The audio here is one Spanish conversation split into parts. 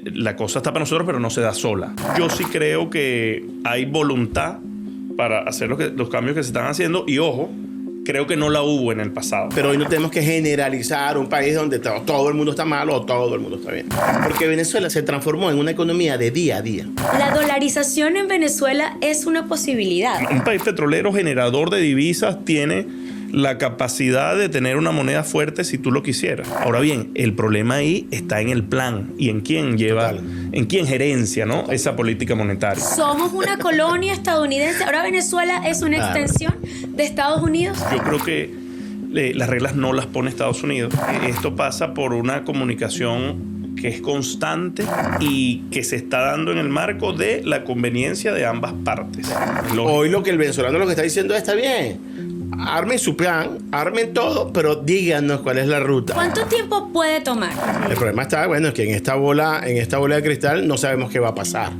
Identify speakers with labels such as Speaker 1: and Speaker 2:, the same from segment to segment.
Speaker 1: la cosa está para nosotros, pero no se da sola. Yo sí creo que hay voluntad para hacer los cambios que se están haciendo y, ojo, creo que no la hubo en el pasado.
Speaker 2: Pero hoy no tenemos que generalizar un país donde todo el mundo está mal o todo el mundo está bien. Porque Venezuela se transformó en una economía de día a día.
Speaker 3: La dolarización en Venezuela es una posibilidad.
Speaker 1: Un país petrolero generador de divisas tiene la capacidad de tener una moneda fuerte si tú lo quisieras. Ahora bien, el problema ahí está en el plan y en quién lleva, en quién gerencia, ¿no?, esa política monetaria.
Speaker 3: Somos una colonia estadounidense. Ahora Venezuela es una extensión de Estados Unidos.
Speaker 1: Yo creo que las reglas no las pone Estados Unidos. Esto pasa por una comunicación que es constante y que se está dando en el marco de la conveniencia de ambas partes.
Speaker 2: Hoy lo que el venezolano lo que está diciendo es, está bien, armen su plan, armen todo, pero díganos cuál es la ruta.
Speaker 3: ¿Cuánto tiempo puede tomar?
Speaker 2: El problema está, bueno, es que en esta bola de cristal no sabemos qué va a pasar.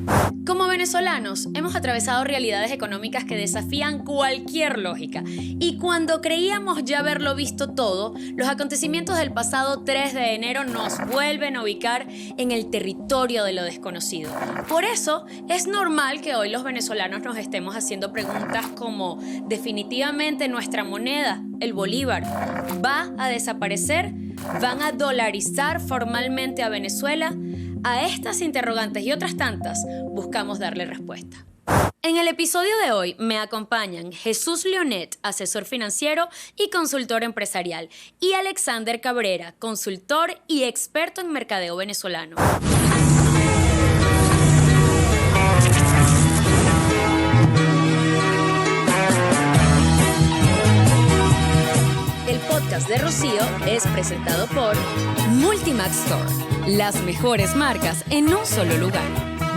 Speaker 3: Como venezolanos, hemos atravesado realidades económicas que desafían cualquier lógica. Y cuando creíamos ya haberlo visto todo, los acontecimientos del pasado 3 de enero nos vuelven a ubicar en el territorio de lo desconocido. Por eso, es normal que hoy los venezolanos nos estemos haciendo preguntas como, ¿definitivamente nuestra moneda, el bolívar, va a desaparecer? ¿Van a dolarizar formalmente a Venezuela? A estas interrogantes y otras tantas buscamos darle respuesta. En el episodio de hoy me acompañan Jesús Leonet, asesor financiero y consultor empresarial, y Alexander Cabrera, consultor y experto en mercadeo venezolano. El podcast de Rocío es presentado por Multimax Store. Las mejores marcas en un solo lugar.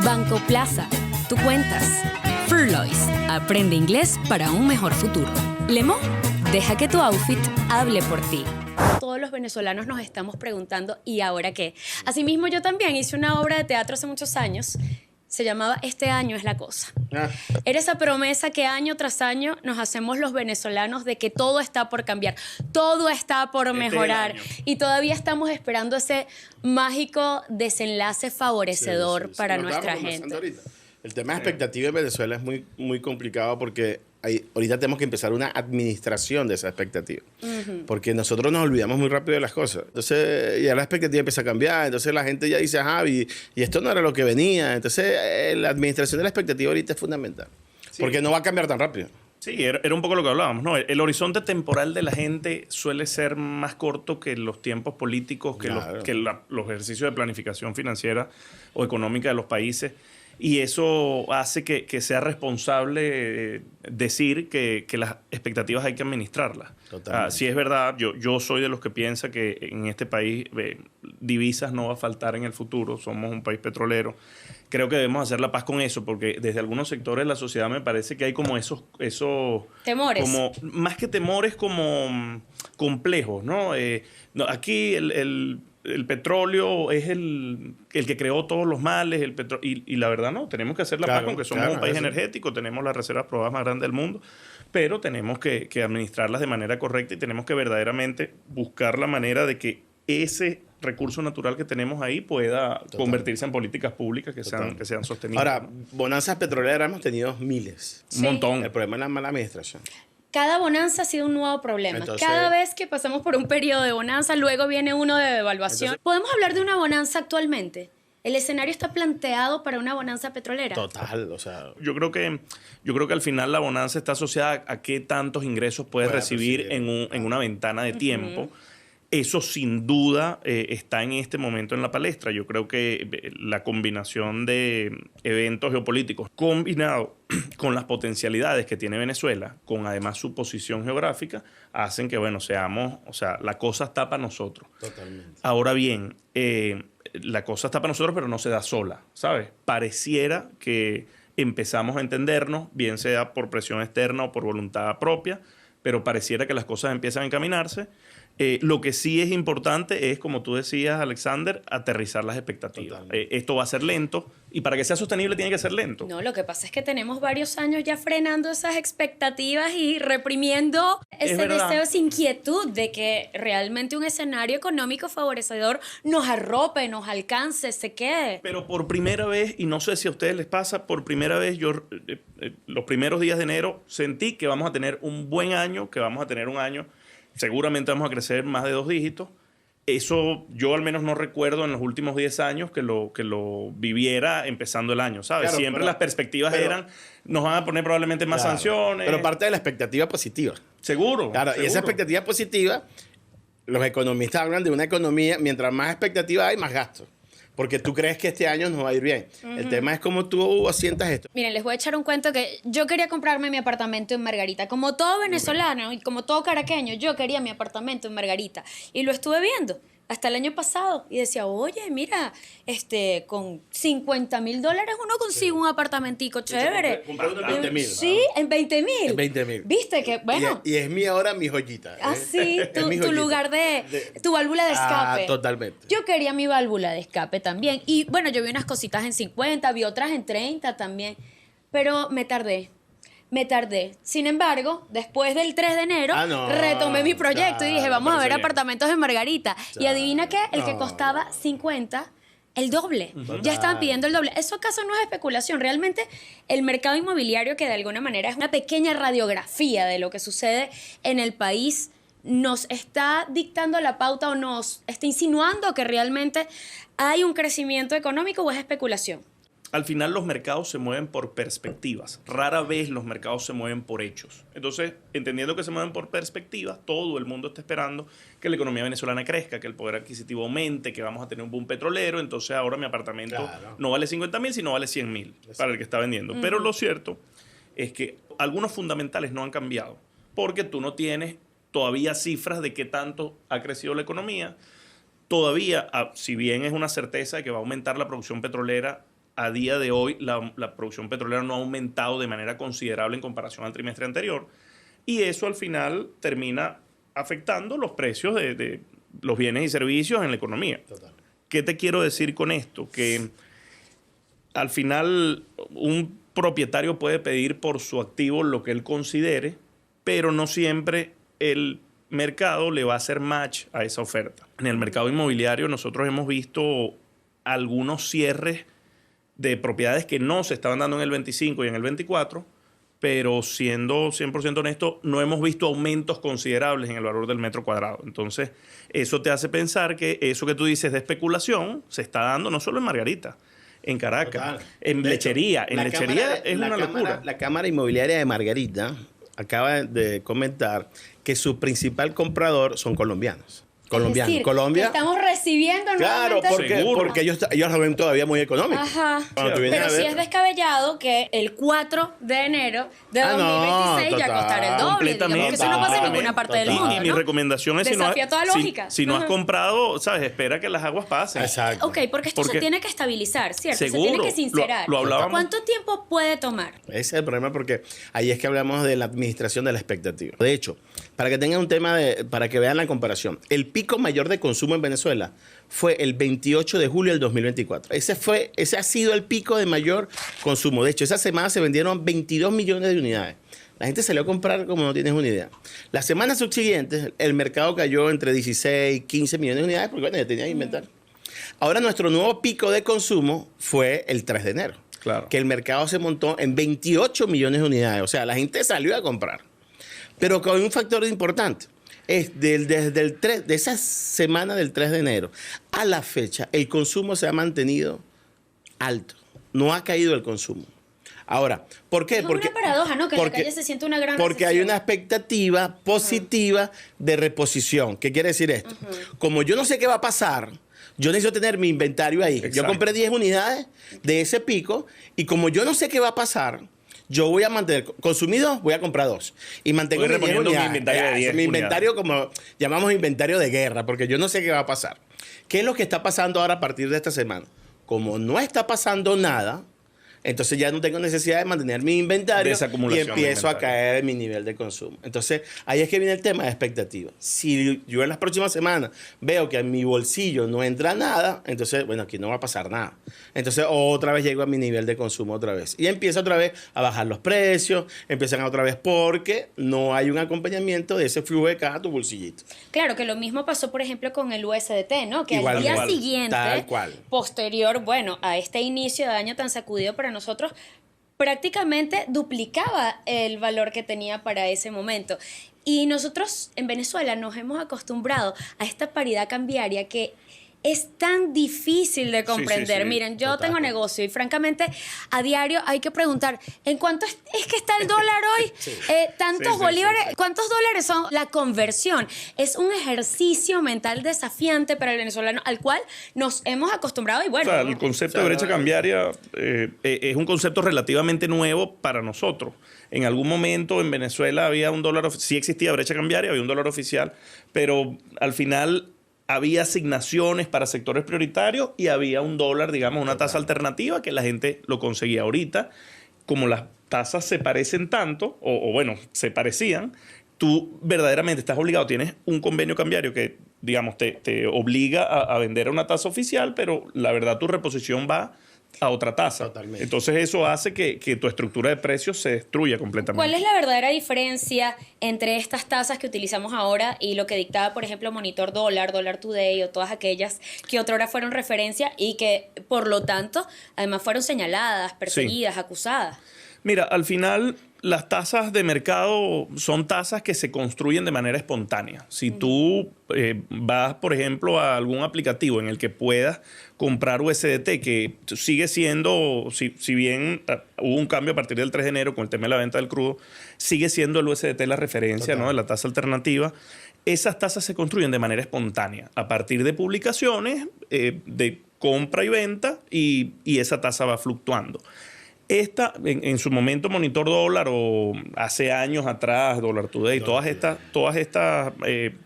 Speaker 3: Banco Plaza, Tu Cuentas. Furlois, aprende inglés para un mejor futuro. Lemon, deja que tu outfit hable por ti. Todos los venezolanos nos estamos preguntando, ¿y ahora qué? Asimismo, yo también hice una obra de teatro hace muchos años. Se llamaba Este año es la cosa. Era esa promesa que año tras año nos hacemos los venezolanos de que todo está por cambiar, todo está por mejorar y todavía estamos esperando ese mágico desenlace favorecedor para nuestra gente.
Speaker 2: El tema de expectativa en Venezuela es muy, muy complicado porque ahorita tenemos que empezar una administración de esa expectativa. Porque nosotros nos olvidamos muy rápido de las cosas. Entonces ya la expectativa empieza a cambiar. Entonces la gente ya dice, ajá, y esto no era lo que venía. Entonces la administración de la expectativa ahorita es fundamental. Sí. Porque no va a cambiar tan rápido.
Speaker 1: Sí, era un poco lo que hablábamos, ¿no? El horizonte temporal de la gente suele ser más corto que los tiempos políticos, que, claro, los ejercicios de planificación financiera o económica de los países. Y eso hace que sea responsable decir que las expectativas hay que administrarlas. Sí, es verdad, yo soy de los que piensa que en este país divisas no va a faltar en el futuro, somos un país petrolero. Creo que debemos hacer la paz con eso, porque desde algunos sectores de la sociedad me parece que hay como esos
Speaker 3: temores.
Speaker 1: Como, más que temores, como complejos, ¿no? Aquí el petróleo es el que creó todos los males, y la verdad no, tenemos que hacer la paz con que somos un país energético, tenemos las reservas probadas más grandes del mundo, pero tenemos que administrarlas de manera correcta y tenemos que verdaderamente buscar la manera de que ese recurso natural que tenemos ahí pueda convertirse en políticas públicas que sean sostenibles.
Speaker 2: Ahora, bonanzas petroleras hemos tenido miles.
Speaker 1: Sí. Un montón.
Speaker 2: El problema es la mala administración.
Speaker 3: Cada bonanza ha sido un nuevo problema. Entonces, cada vez que pasamos por un periodo de bonanza, luego viene uno de devaluación. ¿Podemos hablar de una bonanza actualmente? ¿El escenario está planteado para una bonanza petrolera?
Speaker 2: Total, o sea...
Speaker 1: Yo creo que al final la bonanza está asociada a qué tantos ingresos puedes recibir en una ventana de tiempo. Eso sin duda está en este momento en la palestra. Yo creo que la combinación de eventos geopolíticos combinado con las potencialidades que tiene Venezuela, con además su posición geográfica, hacen que, bueno, la cosa está para nosotros.
Speaker 2: Totalmente.
Speaker 1: Ahora bien, la cosa está para nosotros, pero no se da sola, ¿sabes? Pareciera que empezamos a entendernos, bien sea por presión externa o por voluntad propia, pero pareciera que las cosas empiezan a encaminarse. Lo que sí es importante es, como tú decías, Alexander, aterrizar las expectativas. Esto va a ser lento y para que sea sostenible tiene que ser lento.
Speaker 3: No, lo que pasa es que tenemos varios años ya frenando esas expectativas y reprimiendo ese deseo, esa inquietud de que realmente un escenario económico favorecedor nos arrope, nos alcance, se quede.
Speaker 1: Pero por primera vez, y no sé si a ustedes les pasa, por primera vez yo los primeros días de enero sentí que vamos a tener un buen año, que vamos a tener un año, seguramente vamos a crecer más de 2 dígitos. Eso yo al menos no recuerdo en los últimos 10 años que lo viviera empezando el año, ¿sabes?
Speaker 2: Claro,
Speaker 1: Siempre
Speaker 2: pero,
Speaker 1: las perspectivas eran, nos van a poner probablemente más sanciones.
Speaker 2: Pero parte de la expectativa positiva.
Speaker 1: Seguro.
Speaker 2: Claro,
Speaker 1: seguro.
Speaker 2: y esa expectativa positiva, los economistas hablan de una economía, mientras más expectativa hay, más gasto. Porque tú crees que este año nos va a ir bien. El tema es cómo tú asientas esto.
Speaker 3: Miren, les voy a echar un cuento que yo quería comprarme mi apartamento en Margarita. Como todo venezolano y como todo caraqueño, yo quería mi apartamento en Margarita. Y lo estuve viendo hasta el año pasado. Y decía, oye, mira, con $50,000 uno consigue un apartamentico chévere.
Speaker 2: Compré uno en 20,000.
Speaker 3: Sí, en 20,000.
Speaker 2: En 20,000.
Speaker 3: Viste que, bueno.
Speaker 2: Y es ahora mi joyita.
Speaker 3: Ah, sí,
Speaker 2: Es mi
Speaker 3: tu
Speaker 2: joyita.
Speaker 3: lugar tu válvula de escape.
Speaker 2: Totalmente.
Speaker 3: Yo quería mi válvula de escape también. Y bueno, yo vi unas cositas en 50, vi otras en 30 también. Pero me tardé. Sin embargo, después del 3 de enero, retomé mi proyecto y dije, vamos a ver apartamentos en Margarita. Y adivina qué, el que costaba 50, el doble. Ya estaban pidiendo el doble. ¿Eso acaso no es especulación? Realmente el mercado inmobiliario, que de alguna manera es una pequeña radiografía de lo que sucede en el país, nos está dictando la pauta o nos está insinuando que realmente hay un crecimiento económico o es especulación.
Speaker 1: Al final los mercados se mueven por perspectivas. Rara vez los mercados se mueven por hechos. Entonces, entendiendo que se mueven por perspectivas, todo el mundo está esperando que la economía venezolana crezca, que el poder adquisitivo aumente, que vamos a tener un boom petrolero. Entonces ahora mi apartamento no vale 50,000, sino vale 100,000 para el que está vendiendo. Pero lo cierto es que algunos fundamentales no han cambiado, porque tú no tienes todavía cifras de qué tanto ha crecido la economía. Todavía, si bien es una certeza de que va a aumentar la producción petrolera, a día de hoy la producción petrolera no ha aumentado de manera considerable en comparación al trimestre anterior. Y eso al final termina afectando los precios de los bienes y servicios en la economía.
Speaker 2: Total.
Speaker 1: ¿Qué te quiero decir con esto? Que al final un propietario puede pedir por su activo lo que él considere, pero no siempre el mercado le va a hacer match a esa oferta. En el mercado inmobiliario nosotros hemos visto algunos cierres de propiedades que no se estaban dando en el 25 y en el 24, pero siendo 100% honesto, no hemos visto aumentos considerables en el valor del metro cuadrado. Entonces, eso te hace pensar que eso que tú dices de especulación se está dando no solo en Margarita, en Caracas, en Lechería. En Lechería es una locura.
Speaker 2: La Cámara Inmobiliaria de Margarita acaba de comentar que su principal comprador son colombianos.
Speaker 3: Es decir, Colombia. Estamos recibiendo
Speaker 2: claro, porque ellos lo ven todavía muy económico.
Speaker 3: Ajá. Pero sí es descabellado que el 4 de enero de 2026 ya costará el doble. Digamos que eso no pasa en ninguna parte del mundo.
Speaker 1: Y mi recomendación es,
Speaker 3: desafía toda lógica.
Speaker 1: Si no has comprado, ¿sabes? Espera que las aguas pasen.
Speaker 2: Exacto.
Speaker 3: Ok, porque esto se tiene que estabilizar, ¿cierto?
Speaker 1: Seguro,
Speaker 3: se tiene que sincerar.
Speaker 1: lo hablábamos.
Speaker 3: ¿Cuánto tiempo puede tomar?
Speaker 2: Ese es el problema, porque ahí es que hablamos de la administración de la expectativa. De hecho, para que tengan un tema para que vean la comparación, el pico mayor de consumo en Venezuela fue el 28 de julio del 2024. Ese ha sido el pico de mayor consumo. De hecho, esa semana se vendieron 22 millones de unidades. La gente salió a comprar como no tienes una idea. Las semanas subsiguientes, el mercado cayó entre 16 y 15 millones de unidades porque, bueno, ya tenía que inventar. Ahora, nuestro nuevo pico de consumo fue el 3 de enero.
Speaker 1: Claro.
Speaker 2: Que el mercado se montó en 28 millones de unidades. O sea, la gente salió a comprar. Pero con un factor importante. Desde de esa semana del 3 de enero a la fecha, el consumo se ha mantenido alto. No ha caído el consumo. Ahora, ¿por qué?
Speaker 3: Es una paradoja, ¿no? Que en la calle se siente una gran
Speaker 2: porque
Speaker 3: recesión.
Speaker 2: hay una expectativa positiva de reposición. ¿Qué quiere decir esto? Como yo no sé qué va a pasar, yo necesito tener mi inventario ahí.
Speaker 1: Exacto.
Speaker 2: Yo compré 10 unidades de ese pico y como yo no sé qué va a pasar, yo voy a mantener, consumido, voy a comprar 2. Y mantengo
Speaker 1: Voy reponiendo mi inventario de 10
Speaker 2: mi inventario, como llamamos inventario de guerra, porque yo no sé qué va a pasar. ¿Qué es lo que está pasando ahora a partir de esta semana? Como no está pasando nada, Entonces ya no tengo necesidad de mantener mi inventario y empiezo a caer en mi nivel de consumo. Entonces ahí es que viene el tema de expectativa. Si yo en las próximas semanas veo que en mi bolsillo no entra nada, entonces, bueno, aquí no va a pasar nada. Entonces otra vez llego a mi nivel de consumo otra vez. Y empieza otra vez a bajar los precios, empiezan otra vez porque no hay un acompañamiento de ese flujo de caja a tu bolsillito.
Speaker 3: Claro, que lo mismo pasó, por ejemplo, con el USDT, ¿no? Que al día siguiente, posterior, bueno, a este inicio de año tan sacudido para nosotros, prácticamente duplicaba el valor que tenía para ese momento. Y nosotros en Venezuela nos hemos acostumbrado a esta paridad cambiaria que es tan difícil de comprender. Sí. Miren, yo tengo negocio y francamente a diario hay que preguntar, ¿en cuánto es que está el dólar hoy? ¿Tantos bolívares? ¿Cuántos dólares son la conversión? Es un ejercicio mental desafiante para el venezolano al cual nos hemos acostumbrado y bueno.
Speaker 1: O sea, el concepto de brecha cambiaria es un concepto relativamente nuevo para nosotros. En algún momento en Venezuela había un dólar, sí existía brecha cambiaria, había un dólar oficial, pero al final había asignaciones para sectores prioritarios y había un dólar, digamos, una tasa alternativa que la gente lo conseguía. Ahorita, como las tasas se parecen tanto, o bueno, se parecían, tú verdaderamente estás obligado, tienes un convenio cambiario que, digamos, te obliga a vender a una tasa oficial, pero la verdad tu reposición va a otra tasa. Totalmente. Entonces eso hace que tu estructura de precios se destruya completamente.
Speaker 3: ¿Cuál es la verdadera diferencia entre estas tasas que utilizamos ahora y lo que dictaba, por ejemplo, Monitor Dólar, Dollar Today o todas aquellas que otrora fueron referencia y que, por lo tanto, además fueron señaladas, perseguidas, acusadas?
Speaker 1: Mira, al final las tasas de mercado son tasas que se construyen de manera espontánea. Si tú vas, por ejemplo, a algún aplicativo en el que puedas comprar USDT, que sigue siendo, si bien hubo un cambio a partir del 3 de enero con el tema de la venta del crudo, sigue siendo el USDT la referencia, ¿no?, de la tasa alternativa. Esas tasas se construyen de manera espontánea a partir de publicaciones de compra y venta y esa tasa va fluctuando. En su momento Monitor Dólar o hace años atrás Dollar Today, todas estas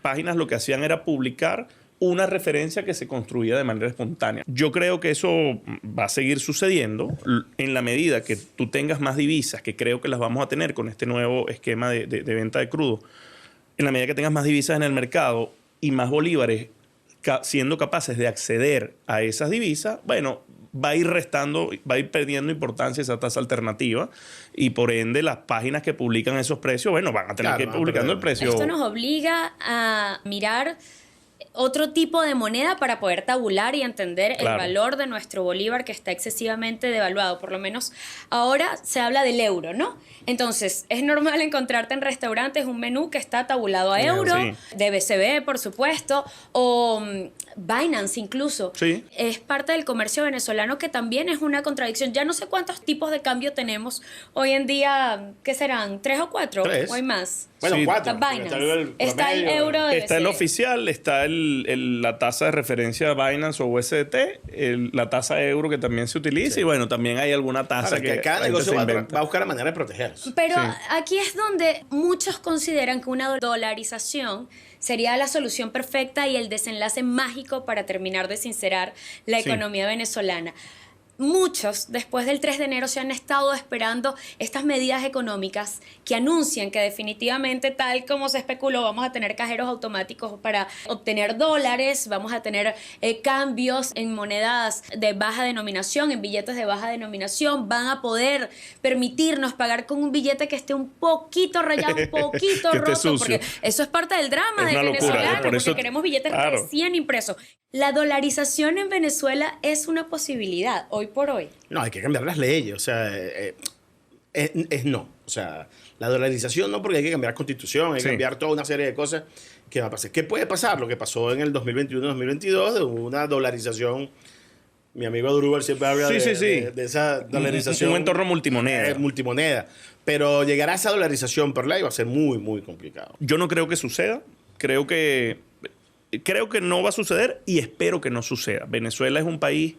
Speaker 1: páginas lo que hacían era publicar una referencia que se construía de manera espontánea. Yo creo que eso va a seguir sucediendo en la medida que tú tengas más divisas, que creo que las vamos a tener con este nuevo esquema de venta de crudo. En la medida que tengas más divisas en el mercado y más bolívares siendo capaces de acceder a esas divisas, bueno, va a ir perdiendo importancia esa tasa alternativa y por ende las páginas que publican esos precios, bueno, van a tener que ir publicando el precio.
Speaker 3: Esto nos obliga a mirar otro tipo de moneda para poder tabular y entender el valor de nuestro bolívar que está excesivamente devaluado. Por lo menos ahora se habla del euro, ¿no? Entonces, es normal encontrarte en restaurantes un menú que está tabulado a euro, de BCB, por supuesto, o Binance incluso. Sí. Es parte del comercio venezolano que también es una contradicción. Ya no sé cuántos tipos de cambio tenemos hoy en día. ¿Qué serán? ¿3 o 4? ¿O hay más?
Speaker 2: Bueno, 4.
Speaker 3: Está el euro de
Speaker 1: Está el oficial, está la tasa de referencia de Binance o USDT, la tasa de euro que también se utiliza y bueno, también hay alguna tasa que
Speaker 2: cada negocio va a buscar la manera de protegerse.
Speaker 3: Pero aquí es donde muchos consideran que una dolarización sería la solución perfecta y el desenlace mágico para terminar de sincerar la economía venezolana. Muchos, después del 3 de enero, se han estado esperando estas medidas económicas que anuncian que definitivamente, tal como se especuló, vamos a tener cajeros automáticos para obtener dólares, vamos a tener cambios en monedas de baja denominación, en billetes de baja denominación, van a poder permitirnos pagar con un billete que esté un poquito rayado, un poquito roto, porque eso es parte del drama del venezolano, porque queremos billetes recién impresos. La dolarización en Venezuela es una posibilidad hoy por hoy.
Speaker 2: No, hay que cambiar las leyes. O sea, no. O sea, la dolarización no, porque hay que cambiar la constitución, hay que cambiar toda una serie de cosas que va a pasar. ¿Qué puede pasar? Lo que pasó en el 2021-2022 de una dolarización. Mi amigo Durúbal siempre habla de esa dolarización.
Speaker 1: Un entorno multimoneda.
Speaker 2: Multimoneda. Pero llegar a esa dolarización por ley va a ser muy, muy complicado.
Speaker 1: Yo no creo que suceda. Creo que no va a suceder y espero que no suceda. Venezuela es un país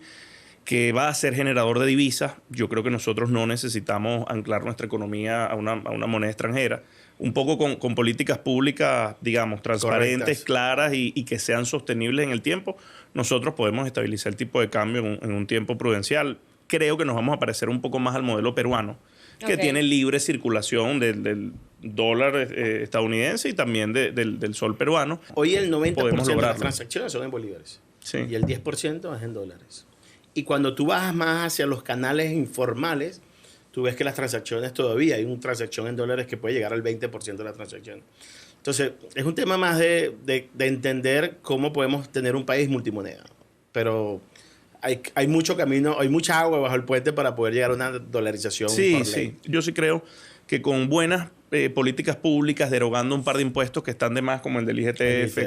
Speaker 1: que va a ser generador de divisas. Yo creo que nosotros no necesitamos anclar nuestra economía a una moneda extranjera. Un poco con políticas públicas, digamos, transparentes, claras y que sean sostenibles en el tiempo, nosotros podemos estabilizar el tipo de cambio en un tiempo prudencial. creo que nos vamos a parecer un poco más al modelo peruano, que tiene libre circulación del dólar estadounidense y también del sol peruano.
Speaker 2: Hoy el 90% de las transacciones son en bolívares. Sí. Y el 10% es en dólares. Y cuando tú vas más hacia los canales informales, tú ves que las transacciones todavía hay una transacción en dólares que puede llegar al 20% de la transacción. Entonces, es un tema más de entender cómo podemos tener un país multimoneda. Pero hay mucho camino, hay mucha agua bajo el puente para poder llegar a una dolarización.
Speaker 1: Sí, sí. Yo sí creo que con buenas políticas públicas, derogando un par de impuestos que están de más, como el del IGTF,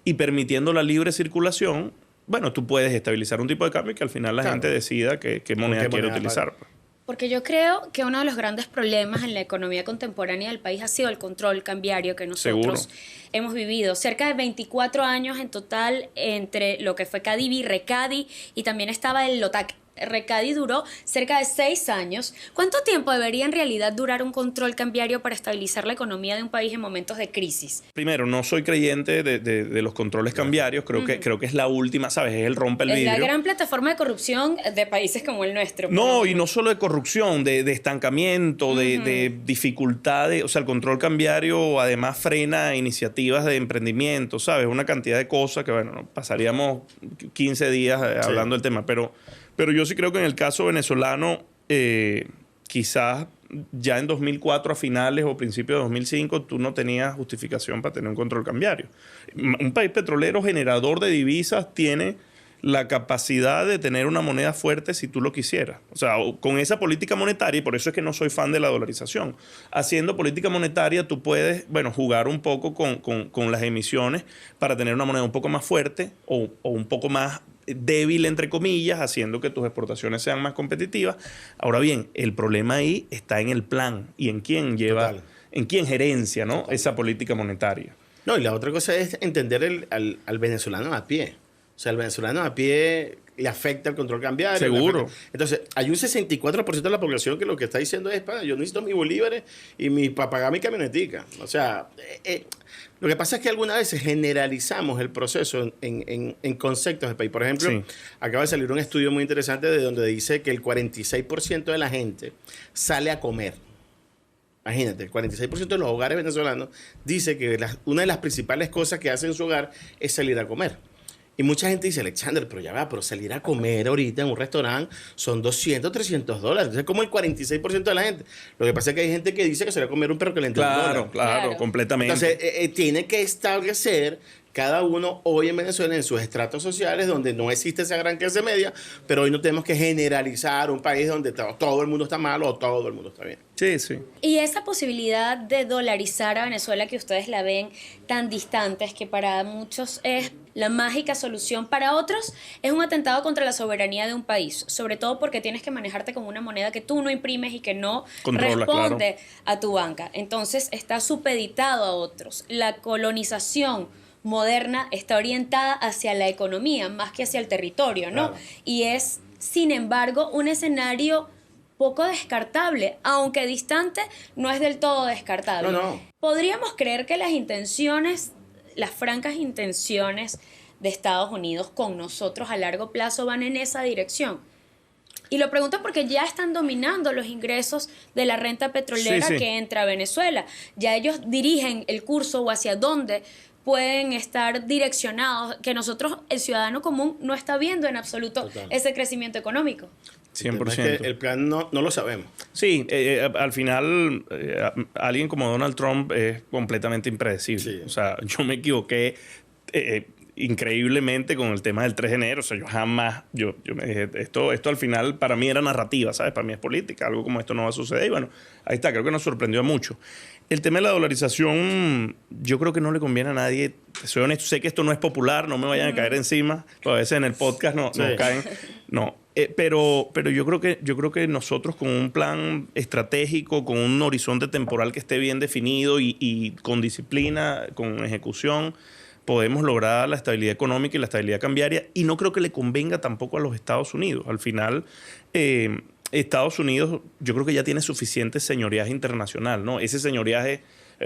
Speaker 1: y permitiendo la libre circulación, bueno, tú puedes estabilizar un tipo de cambio y que al final la gente decida qué moneda quiere utilizar.
Speaker 3: Porque yo creo que uno de los grandes problemas en la economía contemporánea del país ha sido el control cambiario que nosotros hemos vivido. Cerca de 24 años en total entre lo que fue Cadivi, Recadi y también estaba el LOTAC. Recadi duró cerca de 6 años. ¿Cuánto tiempo debería en realidad durar un control cambiario para estabilizar la economía de un país en momentos de crisis?
Speaker 1: Primero, no soy creyente de los controles cambiarios. Creo que es la última, ¿sabes? Es el rompe el vidrio.
Speaker 3: Es la gran plataforma de corrupción de países como el nuestro.
Speaker 1: No, y no solo de corrupción, de estancamiento, de dificultades. O sea, el control cambiario además frena iniciativas de emprendimiento, ¿sabes? Una cantidad de cosas que, bueno, pasaríamos 15 días hablando del tema, pero yo sí creo que en el caso venezolano, quizás ya en 2004 a finales o principios de 2005, tú no tenías justificación para tener un control cambiario. Un país petrolero generador de divisas tiene la capacidad de tener una moneda fuerte si tú lo quisieras. O sea, con esa política monetaria, y por eso es que no soy fan de la dolarización, haciendo política monetaria tú puedes, bueno, jugar un poco con las emisiones para tener una moneda un poco más fuerte o un poco más débil, entre comillas, haciendo que tus exportaciones sean más competitivas. Ahora bien, el problema ahí está en el plan y en quién lleva, en quién gerencia, ¿no? Esa política monetaria.
Speaker 2: No, y la otra cosa es entender al venezolano a pie. O sea, al venezolano a pie le afecta el control cambiario.
Speaker 1: Seguro.
Speaker 2: Entonces, hay un 64% de la población que lo que está diciendo es, yo necesito mis bolívares y para pagar mi camionetica. O sea, lo que pasa es que algunas veces generalizamos el proceso en conceptos del país. Por ejemplo, acaba de salir un estudio muy interesante de donde dice que el 46% de la gente sale a comer. Imagínate, el 46% de los hogares venezolanos dice que una de las principales cosas que hacen en su hogar es salir a comer. Y mucha gente dice, Alexander, pero ya va, pero salir a comer ahorita en un restaurante son $200, $300. Entonces, como el 46% de la gente. Lo que pasa es que hay gente que dice que salir a comer un perro que le entra
Speaker 1: Claro, completamente.
Speaker 2: Entonces, tiene que establecer cada uno hoy en Venezuela en sus estratos sociales donde no existe esa gran clase media, pero hoy no tenemos que generalizar un país donde todo el mundo está mal o todo el mundo está bien.
Speaker 1: Sí, sí.
Speaker 3: Y esa posibilidad de dolarizar a Venezuela que ustedes la ven tan distantes, que para muchos es la mágica solución, para otros es un atentado contra la soberanía de un país, sobre todo porque tienes que manejarte con una moneda que tú no imprimes y que no responde a tu banca. Entonces está supeditado a otros. La colonización moderna está orientada hacia la economía más que hacia el territorio, ¿no? Claro. Y es, sin embargo, un escenario poco descartable, aunque distante, no es del todo descartable.
Speaker 2: No.
Speaker 3: Podríamos creer que las intenciones, las francas intenciones de Estados Unidos con nosotros a largo plazo van en esa dirección. Y lo pregunto porque ya están dominando los ingresos de la renta petrolera que entra a Venezuela. Ya ellos dirigen el curso o hacia dónde pueden estar direccionados, que nosotros, el ciudadano común, no está viendo en absoluto ese crecimiento económico.
Speaker 2: 100%. El plan no lo sabemos.
Speaker 1: Sí, al final alguien como Donald Trump es completamente impredecible. Sí. O sea, yo me equivoqué increíblemente con el tema del 3 de enero. O sea, yo jamás, yo me dije, esto al final para mí era narrativa, ¿sabes? Para mí es política, algo como esto no va a suceder. Y bueno, ahí está, creo que nos sorprendió mucho. El tema de la dolarización, yo creo que no le conviene a nadie. Soy honesto, sé que esto no es popular, no me vayan a caer encima. A veces en el podcast nos caen. No. Pero yo creo que nosotros con un plan estratégico, con un horizonte temporal que esté bien definido y con disciplina, con ejecución, podemos lograr la estabilidad económica y la estabilidad cambiaria. Y no creo que le convenga tampoco a los Estados Unidos. Al final, Estados Unidos yo creo que ya tiene suficiente señoreaje internacional, ¿no? Ese señoreaje,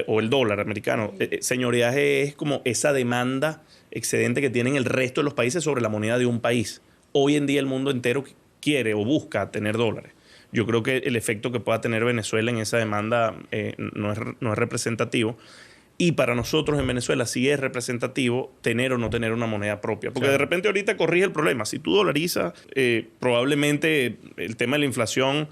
Speaker 1: o el dólar americano, señoreaje es como esa demanda excedente que tienen el resto de los países sobre la moneda de un país. Hoy en día el mundo entero quiere o busca tener dólares. Yo creo que el efecto que pueda tener Venezuela en esa demanda no es representativo. Y para nosotros en Venezuela sí es representativo tener o no tener una moneda propia. Porque de repente ahorita corrige el problema. Si tú dolarizas, probablemente el tema de la inflación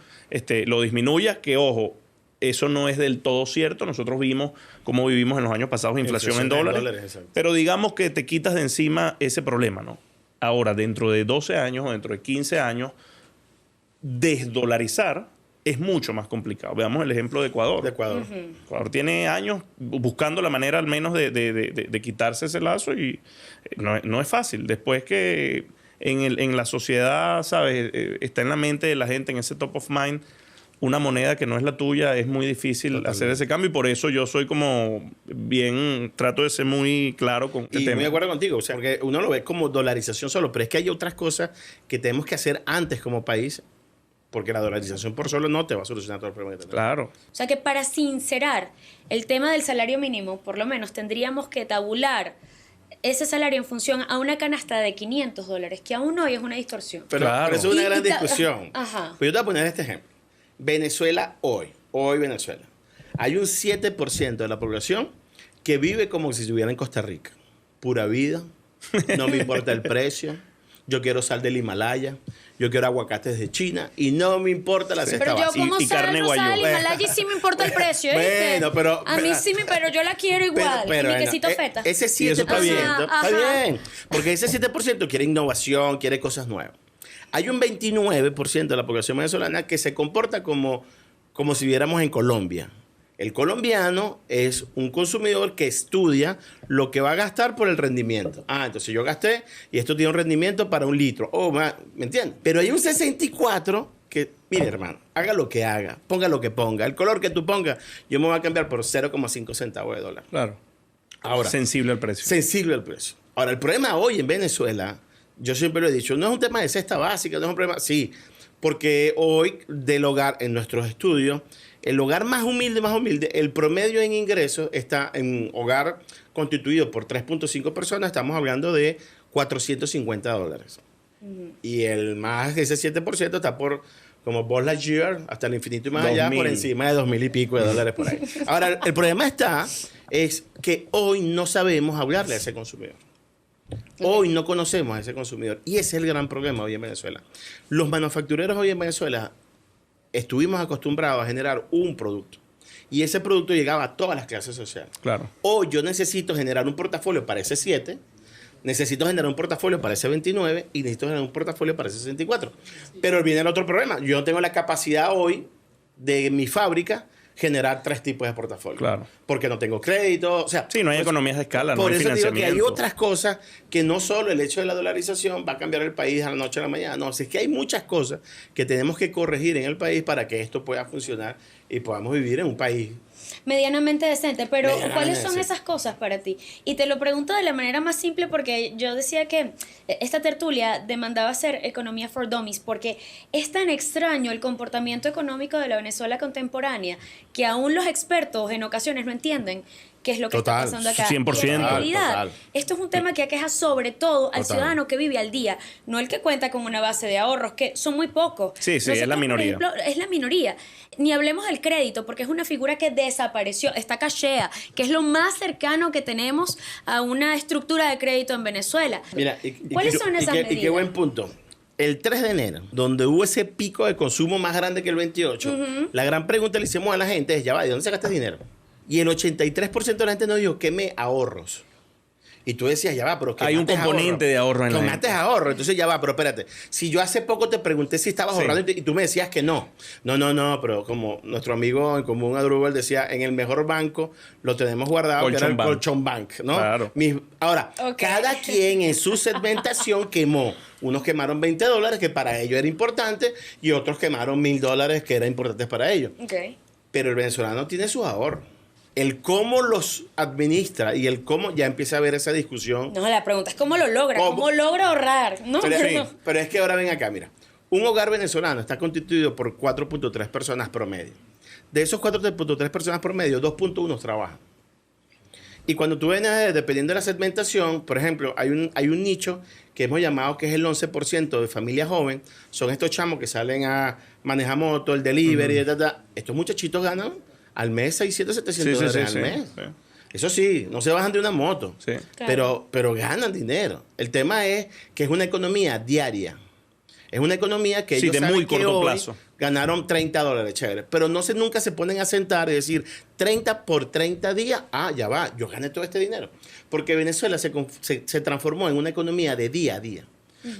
Speaker 1: lo disminuya. Que ojo, eso no es del todo cierto. Nosotros vimos cómo vivimos en los años pasados inflación en dólares. Pero digamos que te quitas de encima ese problema, ¿no? Ahora, dentro de 12 años o dentro de 15 años, desdolarizar es mucho más complicado. Veamos el ejemplo de Ecuador. Ecuador tiene años buscando la manera al menos de quitarse ese lazo y no es fácil. Después que en la sociedad, ¿sabes? Está en la mente de la gente, en ese top of mind, una moneda que no es la tuya, es muy difícil hacer ese cambio y por eso yo soy como trato de ser muy claro con este tema.
Speaker 2: Muy de acuerdo contigo, o sea, porque uno lo ve como dolarización solo, pero es que hay otras cosas que tenemos que hacer antes como país, porque la dolarización por solo no te va a solucionar todo el problema que tenemos.
Speaker 1: Claro.
Speaker 3: O sea que para sincerar el tema del salario mínimo, por lo menos tendríamos que tabular ese salario en función a una canasta de $500, que aún hoy es una distorsión.
Speaker 2: Pero eso es una gran discusión.
Speaker 3: Ajá.
Speaker 2: Pues yo te voy a poner este ejemplo. Venezuela hoy Venezuela, hay un 7% de la población que vive como si estuviera en Costa Rica. Pura vida, no me importa el precio, yo quiero sal del Himalaya, yo quiero aguacates de China y no me importa la cesta básica.
Speaker 3: Pero yo como sal del Himalaya y sí me importa el precio.
Speaker 2: Bueno, pero...
Speaker 3: A mí sí, pero yo la quiero igual.
Speaker 2: Pero,
Speaker 3: y mi quesito feta.
Speaker 2: Ese 7%
Speaker 1: está bien.
Speaker 2: Está bien. Porque ese 7% quiere innovación, quiere cosas nuevas. Hay un 29% de la población venezolana que se comporta como si viviéramos en Colombia. El colombiano es un consumidor que estudia lo que va a gastar por el rendimiento. Entonces yo gasté y esto tiene un rendimiento para 1 litro. ¿Me entiendes? Pero hay un 64% que, mire hermano, haga lo que haga, ponga lo que ponga, el color que tú pongas, yo me voy a cambiar por 0,5 centavos de dólar.
Speaker 1: Claro.
Speaker 2: Ahora,
Speaker 1: sensible al precio.
Speaker 2: Sensible al precio. Ahora, el problema hoy en Venezuela, yo siempre lo he dicho, no es un tema de cesta básica, no es un problema, sí, porque hoy del hogar, en nuestros estudios, el hogar más humilde, el promedio en ingresos está en hogar constituido por 3.5 personas, estamos hablando de $450. Y el más, ese 7% está por, como Buzz Lightyear, hasta el infinito y más allá, por encima de 2,000 y pico de dólares por ahí. Ahora, el problema es que hoy no sabemos hablarle a ese consumidor. Hoy no conocemos a ese consumidor. Y ese es el gran problema hoy en Venezuela. Los manufactureros hoy en Venezuela estuvimos acostumbrados a generar un producto. Y ese producto llegaba a todas las clases sociales.
Speaker 1: Claro.
Speaker 2: Hoy yo necesito generar un portafolio para ese 7, necesito generar un portafolio para ese 29 y necesito generar un portafolio para ese 64. Pero viene el otro problema. Yo no tengo la capacidad hoy de mi fábrica generar 3 tipos de portafolio.
Speaker 1: Claro.
Speaker 2: Porque no tengo crédito. O sea,
Speaker 1: sí, no hay economías de escala, no hay financiamiento.
Speaker 2: Por eso digo que hay otras cosas que no solo el hecho de la dolarización va a cambiar el país a la noche a la mañana. No, es que hay muchas cosas que tenemos que corregir en el país para que esto pueda funcionar y podamos vivir en un país
Speaker 3: medianamente decente, pero ¿cuáles son esas cosas para ti? Y te lo pregunto de la manera más simple porque yo decía que esta tertulia demandaba ser economía for dummies porque es tan extraño el comportamiento económico de la Venezuela contemporánea que aún los expertos en ocasiones no entienden qué es lo que está pasando acá.
Speaker 1: 100%.
Speaker 3: Y en realidad, esto es un tema que aqueja sobre todo al ciudadano que vive al día, no el que cuenta con una base de ahorros, que son muy pocos.
Speaker 1: Sí, nosotros, es la minoría.
Speaker 3: Por ejemplo, es la minoría. Ni hablemos del crédito, porque es una figura que desapareció. Está Cachea, que es lo más cercano que tenemos a una estructura de crédito en Venezuela.
Speaker 2: Mira,
Speaker 3: ¿cuáles son esas medidas?
Speaker 2: Y qué buen punto. El 3 de enero, donde hubo ese pico de consumo más grande que el 28, la gran pregunta que le hicimos a la gente es, ya va, ¿de dónde sacaste dinero? Y el 83% de la gente nos dijo, ¿qué me ahorros? Y tú decías, ya va, pero ¿qué
Speaker 1: hay un componente de ahorro en la gente.
Speaker 2: Tomates ahorro. Entonces ya va, pero espérate. Si yo hace poco te pregunté si estabas ahorrando y tú me decías que no. No, pero como nuestro amigo en común, Adrúbal, decía, en el mejor banco lo tenemos guardado, que era el Colchón Bank, ¿no?
Speaker 1: Claro.
Speaker 2: Ahora, cada quien en su segmentación quemó. Unos quemaron $20, que para ellos era importante, y otros quemaron $1,000, que eran importantes para ellos.
Speaker 3: Okay.
Speaker 2: Pero el venezolano tiene sus ahorros. El cómo los administra y el cómo ya empieza a haber esa discusión.
Speaker 3: No, la pregunta es cómo lo logra, cómo logra ahorrar. No,
Speaker 2: pero es que ahora ven acá, mira. Un hogar venezolano está constituido por 4.3 personas promedio. De esos 4.3 personas promedio, 2.1 trabajan. Y cuando tú ves, dependiendo de la segmentación, por ejemplo, hay un nicho que hemos llamado que es el 11% de familia joven. Son estos chamos que salen a manejar moto, el delivery, Estos muchachitos ganan al mes 600, 700 dólares al mes. Sí. Eso sí, no se bajan de una moto,
Speaker 1: sí.
Speaker 2: Claro. pero ganan dinero. El tema es que es una economía diaria. Es una economía que ellos
Speaker 1: de
Speaker 2: saben
Speaker 1: muy
Speaker 2: que
Speaker 1: corto
Speaker 2: hoy
Speaker 1: plazo.
Speaker 2: Ganaron $30, chévere. Pero nunca se ponen a sentar y decir 30 por 30 días, ya va, yo gané todo este dinero. Porque Venezuela se transformó en una economía de día a día.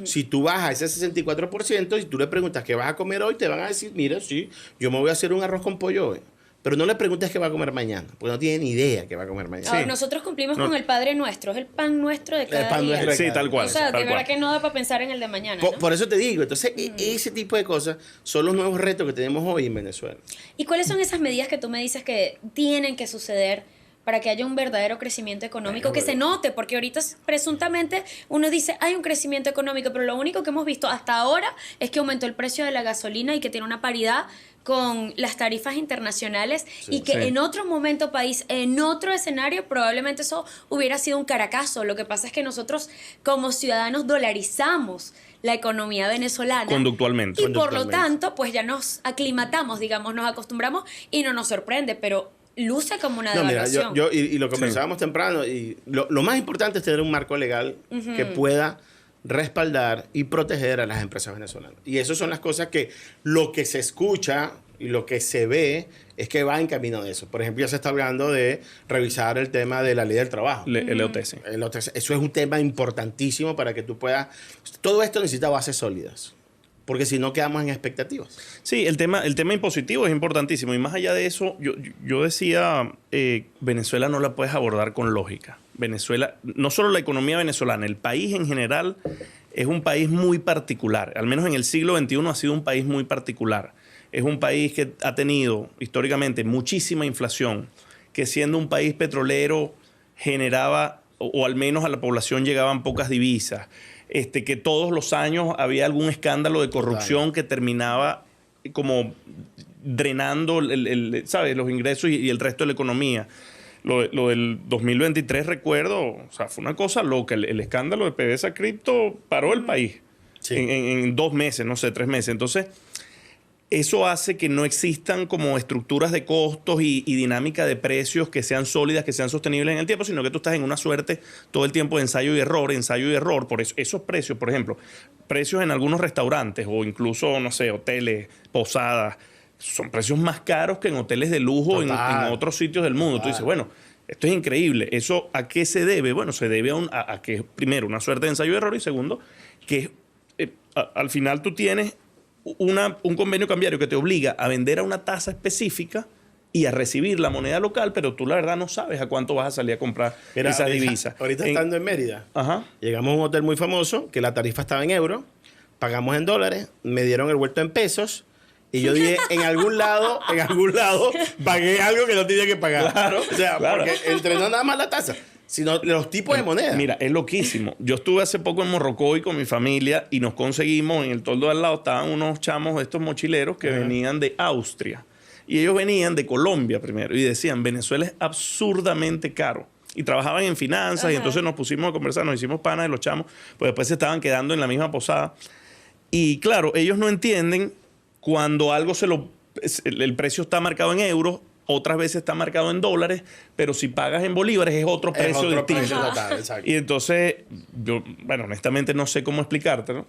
Speaker 2: Si tú bajas ese 64% y tú le preguntas qué vas a comer hoy, te van a decir, mira, sí, yo me voy a hacer un arroz con pollo hoy. Pero no le preguntes qué va a comer mañana, porque no tienen ni idea qué va a comer mañana.
Speaker 3: Ahora, nosotros cumplimos con el Padre Nuestro, es el pan nuestro de cada día.
Speaker 1: Sí, tal cual.
Speaker 3: O sea,
Speaker 1: de
Speaker 3: verdad que no da para pensar en el de mañana, ¿no?
Speaker 2: Por eso te digo, entonces ese tipo de cosas son los nuevos retos que tenemos hoy en Venezuela.
Speaker 3: ¿Y cuáles son esas medidas que tú me dices que tienen que suceder para que haya un verdadero crecimiento económico que se note? Porque ahorita presuntamente uno dice hay un crecimiento económico, pero lo único que hemos visto hasta ahora es que aumentó el precio de la gasolina y que tiene una paridad con las tarifas internacionales y que en otro momento país, en otro escenario, probablemente eso hubiera sido un caracazo. Lo que pasa es que nosotros como ciudadanos dolarizamos la economía venezolana.
Speaker 1: Conductualmente.
Speaker 3: Y por lo tanto, pues ya nos aclimatamos, digamos, nos acostumbramos y no nos sorprende, pero luce como una devaluación.
Speaker 2: Mira, y lo conversábamos temprano, y lo más importante es tener un marco legal que pueda respaldar y proteger a las empresas venezolanas. Y esas son las cosas que lo que se escucha y lo que se ve es que va en camino de eso. Por ejemplo, ya se está hablando de revisar el tema de la ley del trabajo.
Speaker 1: El OTC.
Speaker 2: Eso es un tema importantísimo para que tú puedas... Todo esto necesita bases sólidas, porque si no quedamos en expectativas.
Speaker 1: Sí, el tema impositivo es importantísimo. Y más allá de eso, yo decía, Venezuela no la puedes abordar con lógica. Venezuela, no solo la economía venezolana, el país en general es un país muy particular. Al menos en el siglo XXI ha sido un país muy particular. Es un país que ha tenido históricamente muchísima inflación, que siendo un país petrolero generaba, o al menos a la población llegaban pocas divisas, que todos los años había algún escándalo de corrupción que terminaba como drenando ¿sabes? Los ingresos y el resto de la economía. Lo del 2023, recuerdo, o sea, fue una cosa loca. El escándalo de PDVSA Cripto paró el país en 2 meses, no sé, 3 meses. Entonces, eso hace que no existan como estructuras de costos y dinámica de precios que sean sólidas, que sean sostenibles en el tiempo, sino que tú estás en una suerte todo el tiempo de ensayo y error. Por eso, esos precios, por ejemplo, precios en algunos restaurantes o incluso, no sé, hoteles, posadas, son precios más caros que en hoteles de lujo en otros sitios del mundo. Tú dices, bueno, esto es increíble. ¿Eso a qué se debe? Bueno, se debe a que, primero, una suerte de ensayo y error, y segundo, que al final tú tienes un convenio cambiario que te obliga a vender a una tasa específica y a recibir la moneda local, pero tú la verdad no sabes a cuánto vas a salir a comprar esa divisa.
Speaker 2: Ahorita estando en Mérida, llegamos a un hotel muy famoso que la tarifa estaba en euros, pagamos en dólares, me dieron el vuelto en pesos. Y yo dije, en algún lado, pagué algo que no tenía que pagar.
Speaker 1: Claro,
Speaker 2: o sea, porque entre no nada más la tasa, sino los tipos de moneda.
Speaker 1: Mira, es loquísimo. Yo estuve hace poco en Morrocoy con mi familia y nos conseguimos, en el toldo de al lado estaban unos chamos de estos mochileros que venían de Austria. Y ellos venían de Colombia primero y decían, Venezuela es absurdamente caro. Y trabajaban en finanzas y entonces nos pusimos a conversar, nos hicimos panas de los chamos, pues después se estaban quedando en la misma posada. Y claro, ellos no entienden cuando algo el precio está marcado en euros, otras veces está marcado en dólares, pero si pagas en bolívares es otro precio distinto. Y entonces, yo, bueno, honestamente no sé cómo explicarte, ¿no?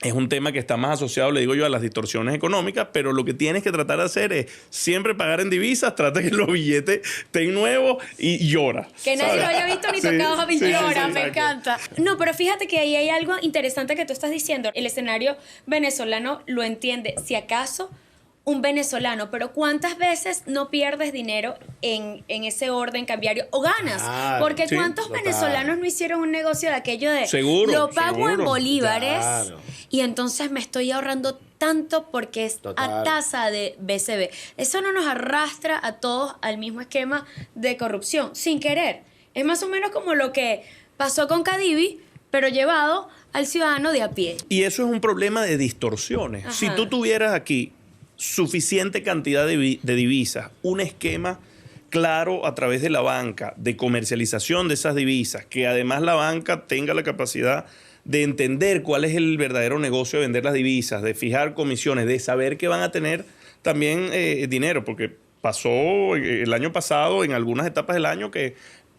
Speaker 1: Es un tema que está más asociado, le digo yo, a las distorsiones económicas, pero lo que tienes que tratar de hacer es siempre pagar en divisas, trata que los billetes estén nuevos y llora.
Speaker 3: Que nadie lo haya visto ni tocado y llora, me encanta. No, pero fíjate que ahí hay algo interesante que tú estás diciendo. El escenario venezolano lo entiende, si acaso un venezolano, pero ¿cuántas veces no pierdes dinero en ese orden cambiario o ganas? Porque ¿cuántos venezolanos no hicieron un negocio de aquello de lo pago en bolívares y entonces me estoy ahorrando tanto porque es a tasa de BCB? Eso no nos arrastra a todos al mismo esquema de corrupción, sin querer. Es más o menos como lo que pasó con Cadivi, pero llevado al ciudadano de a pie.
Speaker 1: Y eso es un problema de distorsiones. Si tú tuvieras aquí suficiente cantidad de divisas, un esquema claro a través de la banca de comercialización de esas divisas, que además la banca tenga la capacidad de entender cuál es el verdadero negocio de vender las divisas, de fijar comisiones, de saber que van a tener también dinero, porque pasó el año pasado, en algunas etapas del año, que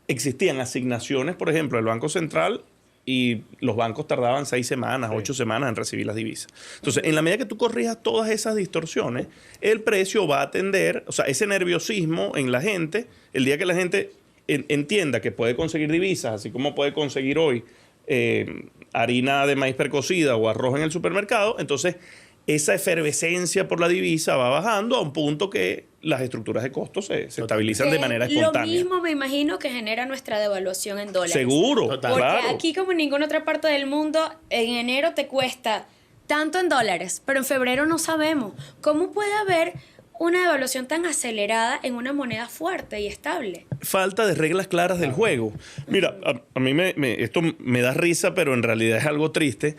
Speaker 1: existían asignaciones, por ejemplo, del Banco Central, y los bancos tardaban 6 semanas, 8 semanas en recibir las divisas. Entonces, en la medida que tú corrijas todas esas distorsiones, el precio va a tender, o sea, ese nerviosismo en la gente, el día que la gente entienda que puede conseguir divisas, así como puede conseguir hoy harina de maíz precocida o arroz en el supermercado, entonces esa efervescencia por la divisa va bajando a un punto que las estructuras de costos se estabilizan de manera espontánea.
Speaker 3: Lo mismo me imagino que genera nuestra devaluación en dólares.
Speaker 1: Seguro,
Speaker 2: Total.
Speaker 3: Porque
Speaker 1: claro.
Speaker 3: aquí, como en ninguna otra parte del mundo, en enero te cuesta tanto en dólares, pero en febrero no sabemos. ¿Cómo puede haber una devaluación tan acelerada en una moneda fuerte y estable?
Speaker 1: Falta de reglas claras del juego. Mira, a mí esto me da risa, pero en realidad es algo triste.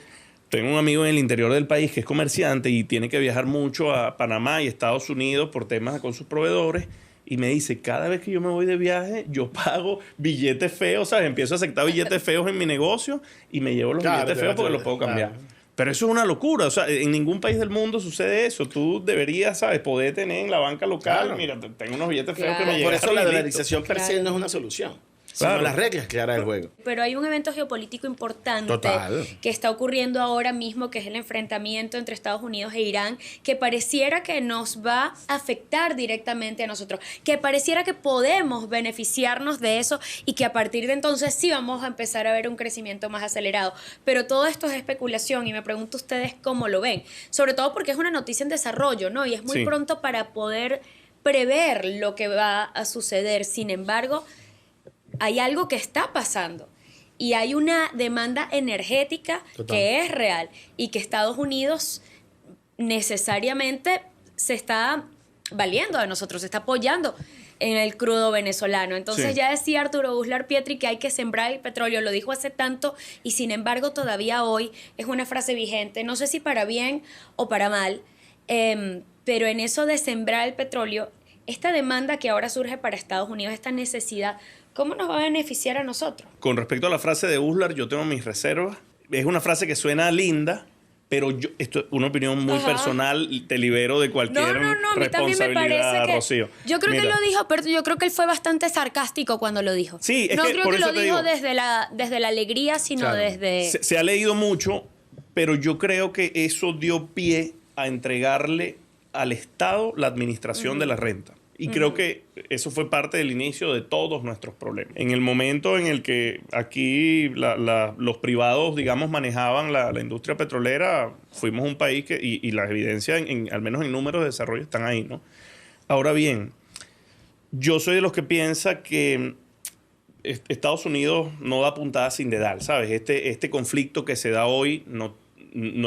Speaker 1: Tengo un amigo en el interior del país que es comerciante y tiene que viajar mucho a Panamá y Estados Unidos por temas con sus proveedores. Y me dice, cada vez que yo me voy de viaje, yo pago billetes feos, ¿sabes? Empiezo a aceptar billetes feos en mi negocio y me llevo los billetes feos porque los puedo cambiar. Pero eso es una locura. O sea, en ningún país del mundo sucede eso. Tú deberías, ¿sabes? Poder tener en la banca local.
Speaker 2: Claro.
Speaker 1: Mira, tengo unos billetes feos que me llegan.
Speaker 2: Por eso la
Speaker 1: y listo.
Speaker 2: dolarización per se no es una solución.
Speaker 1: Claro.
Speaker 2: Sino las reglas claras del juego.
Speaker 3: Pero hay un evento geopolítico importante
Speaker 2: Total.
Speaker 3: que está ocurriendo ahora mismo, que es el enfrentamiento entre Estados Unidos e Irán, que pareciera que nos va a afectar directamente a nosotros, que pareciera que podemos beneficiarnos de eso y que a partir de entonces sí vamos a empezar a ver un crecimiento más acelerado. Pero todo esto es especulación y me pregunto ustedes cómo lo ven, sobre todo porque es una noticia en desarrollo, ¿no? Y es muy
Speaker 1: Sí.
Speaker 3: pronto para poder prever lo que va a suceder. Sin embargo, hay algo que está pasando y hay una demanda energética
Speaker 2: Total.
Speaker 3: que es real y que Estados Unidos necesariamente se está valiendo de nosotros, se está apoyando en el crudo venezolano. Entonces
Speaker 1: Sí.
Speaker 3: ya decía Arturo Uslar Pietri que hay que sembrar el petróleo, lo dijo hace tanto y sin embargo todavía hoy es una frase vigente, no sé si para bien o para mal, pero en eso de sembrar el petróleo, esta demanda que ahora surge para Estados Unidos, esta necesidad, ¿cómo nos va a beneficiar a nosotros?
Speaker 1: Con respecto a la frase de Uslar, yo tengo mis reservas. Es una frase que suena linda, pero esto es una opinión muy
Speaker 3: Ajá.
Speaker 1: personal. Te libero de cualquier
Speaker 3: A mí también me
Speaker 1: responsabilidad,
Speaker 3: parece que...
Speaker 1: Rocío.
Speaker 3: Yo creo que
Speaker 1: Mira,
Speaker 3: lo dijo, pero yo creo que él fue bastante sarcástico cuando lo dijo.
Speaker 1: Sí, es
Speaker 3: no
Speaker 1: que
Speaker 3: creo
Speaker 1: por
Speaker 3: que
Speaker 1: eso
Speaker 3: lo
Speaker 1: te
Speaker 3: dijo
Speaker 1: digo.
Speaker 3: desde la alegría, sino
Speaker 2: Claro.
Speaker 3: desde...
Speaker 1: Se ha leído mucho, pero yo creo que eso dio pie a entregarle al Estado la administración de la renta. Y creo que eso fue parte del inicio de todos nuestros problemas. En el momento en el que aquí los privados, digamos, manejaban la industria petrolera, fuimos un país que, y las evidencias, al menos en números de desarrollo, están ahí, ¿no? Ahora bien, yo soy de los que piensa que Estados Unidos no da puntada sin dedal, ¿sabes? Este conflicto que se da hoy no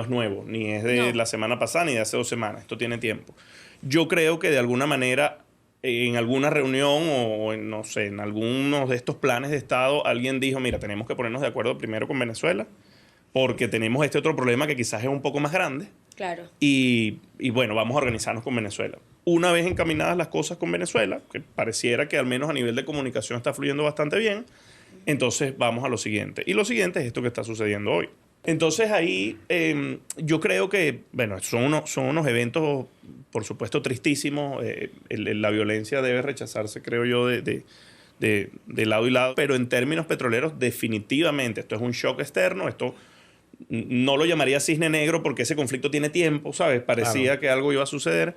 Speaker 1: es nuevo, ni es de la semana pasada ni de hace 2 semanas. Esto tiene tiempo. Yo creo que de alguna manera, en alguna reunión o en, no sé, en algunos de estos planes de Estado, alguien dijo, mira, tenemos que ponernos de acuerdo primero con Venezuela porque tenemos este otro problema que quizás es un poco más grande.
Speaker 3: Claro.
Speaker 1: Y bueno, vamos a organizarnos con Venezuela. Una vez encaminadas las cosas con Venezuela, que pareciera que al menos a nivel de comunicación está fluyendo bastante bien, entonces vamos a lo siguiente. Y lo siguiente es esto que está sucediendo hoy. Entonces ahí yo creo que, bueno, son unos eventos, por supuesto, tristísimos. La violencia debe rechazarse, creo yo, de lado y lado. Pero en términos petroleros, definitivamente, esto es un shock externo. Esto no lo llamaría cisne negro porque ese conflicto tiene tiempo, ¿sabes? Parecía que algo iba a suceder.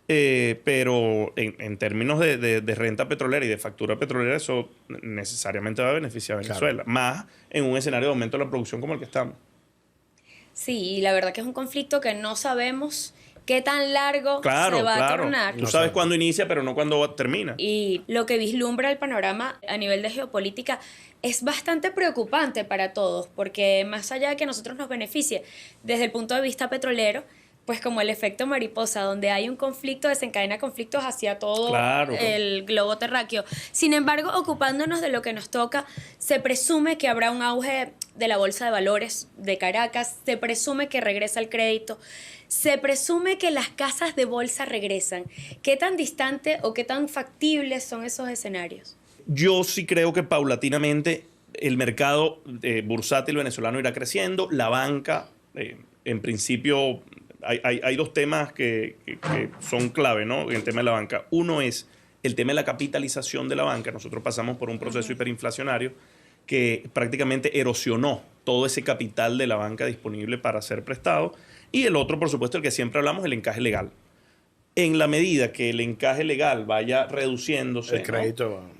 Speaker 1: Pero en términos de renta petrolera y de factura petrolera, eso necesariamente va a beneficiar a Venezuela. Más en un escenario de aumento de la producción como el que estamos.
Speaker 3: Sí, y la verdad que es un conflicto que no sabemos qué tan largo
Speaker 1: Claro,
Speaker 3: se va a
Speaker 1: claro.
Speaker 3: tornar.
Speaker 1: Tú sabes cuándo inicia, pero no cuándo termina.
Speaker 3: Y lo que vislumbra el panorama a nivel de geopolítica es bastante preocupante para todos, porque más allá de que a nosotros nos beneficie desde el punto de vista petrolero, pues como el efecto mariposa, donde hay un conflicto, desencadena conflictos hacia todo el globo terráqueo. Sin embargo, ocupándonos de lo que nos toca, se presume que habrá un auge de la Bolsa de Valores de Caracas, se presume que regresa el crédito, se presume que las casas de bolsa regresan. ¿Qué tan distante o qué tan factibles son esos escenarios?
Speaker 1: Yo sí creo que paulatinamente el mercado bursátil venezolano irá creciendo, la banca, en principio... Hay dos temas que son clave, ¿no? En el tema de la banca. Uno es el tema de la capitalización de la banca. Nosotros pasamos por un proceso hiperinflacionario que prácticamente erosionó todo ese capital de la banca disponible para ser prestado. Y el otro, por supuesto, el que siempre hablamos, el encaje legal. En la medida que el encaje legal vaya reduciéndose,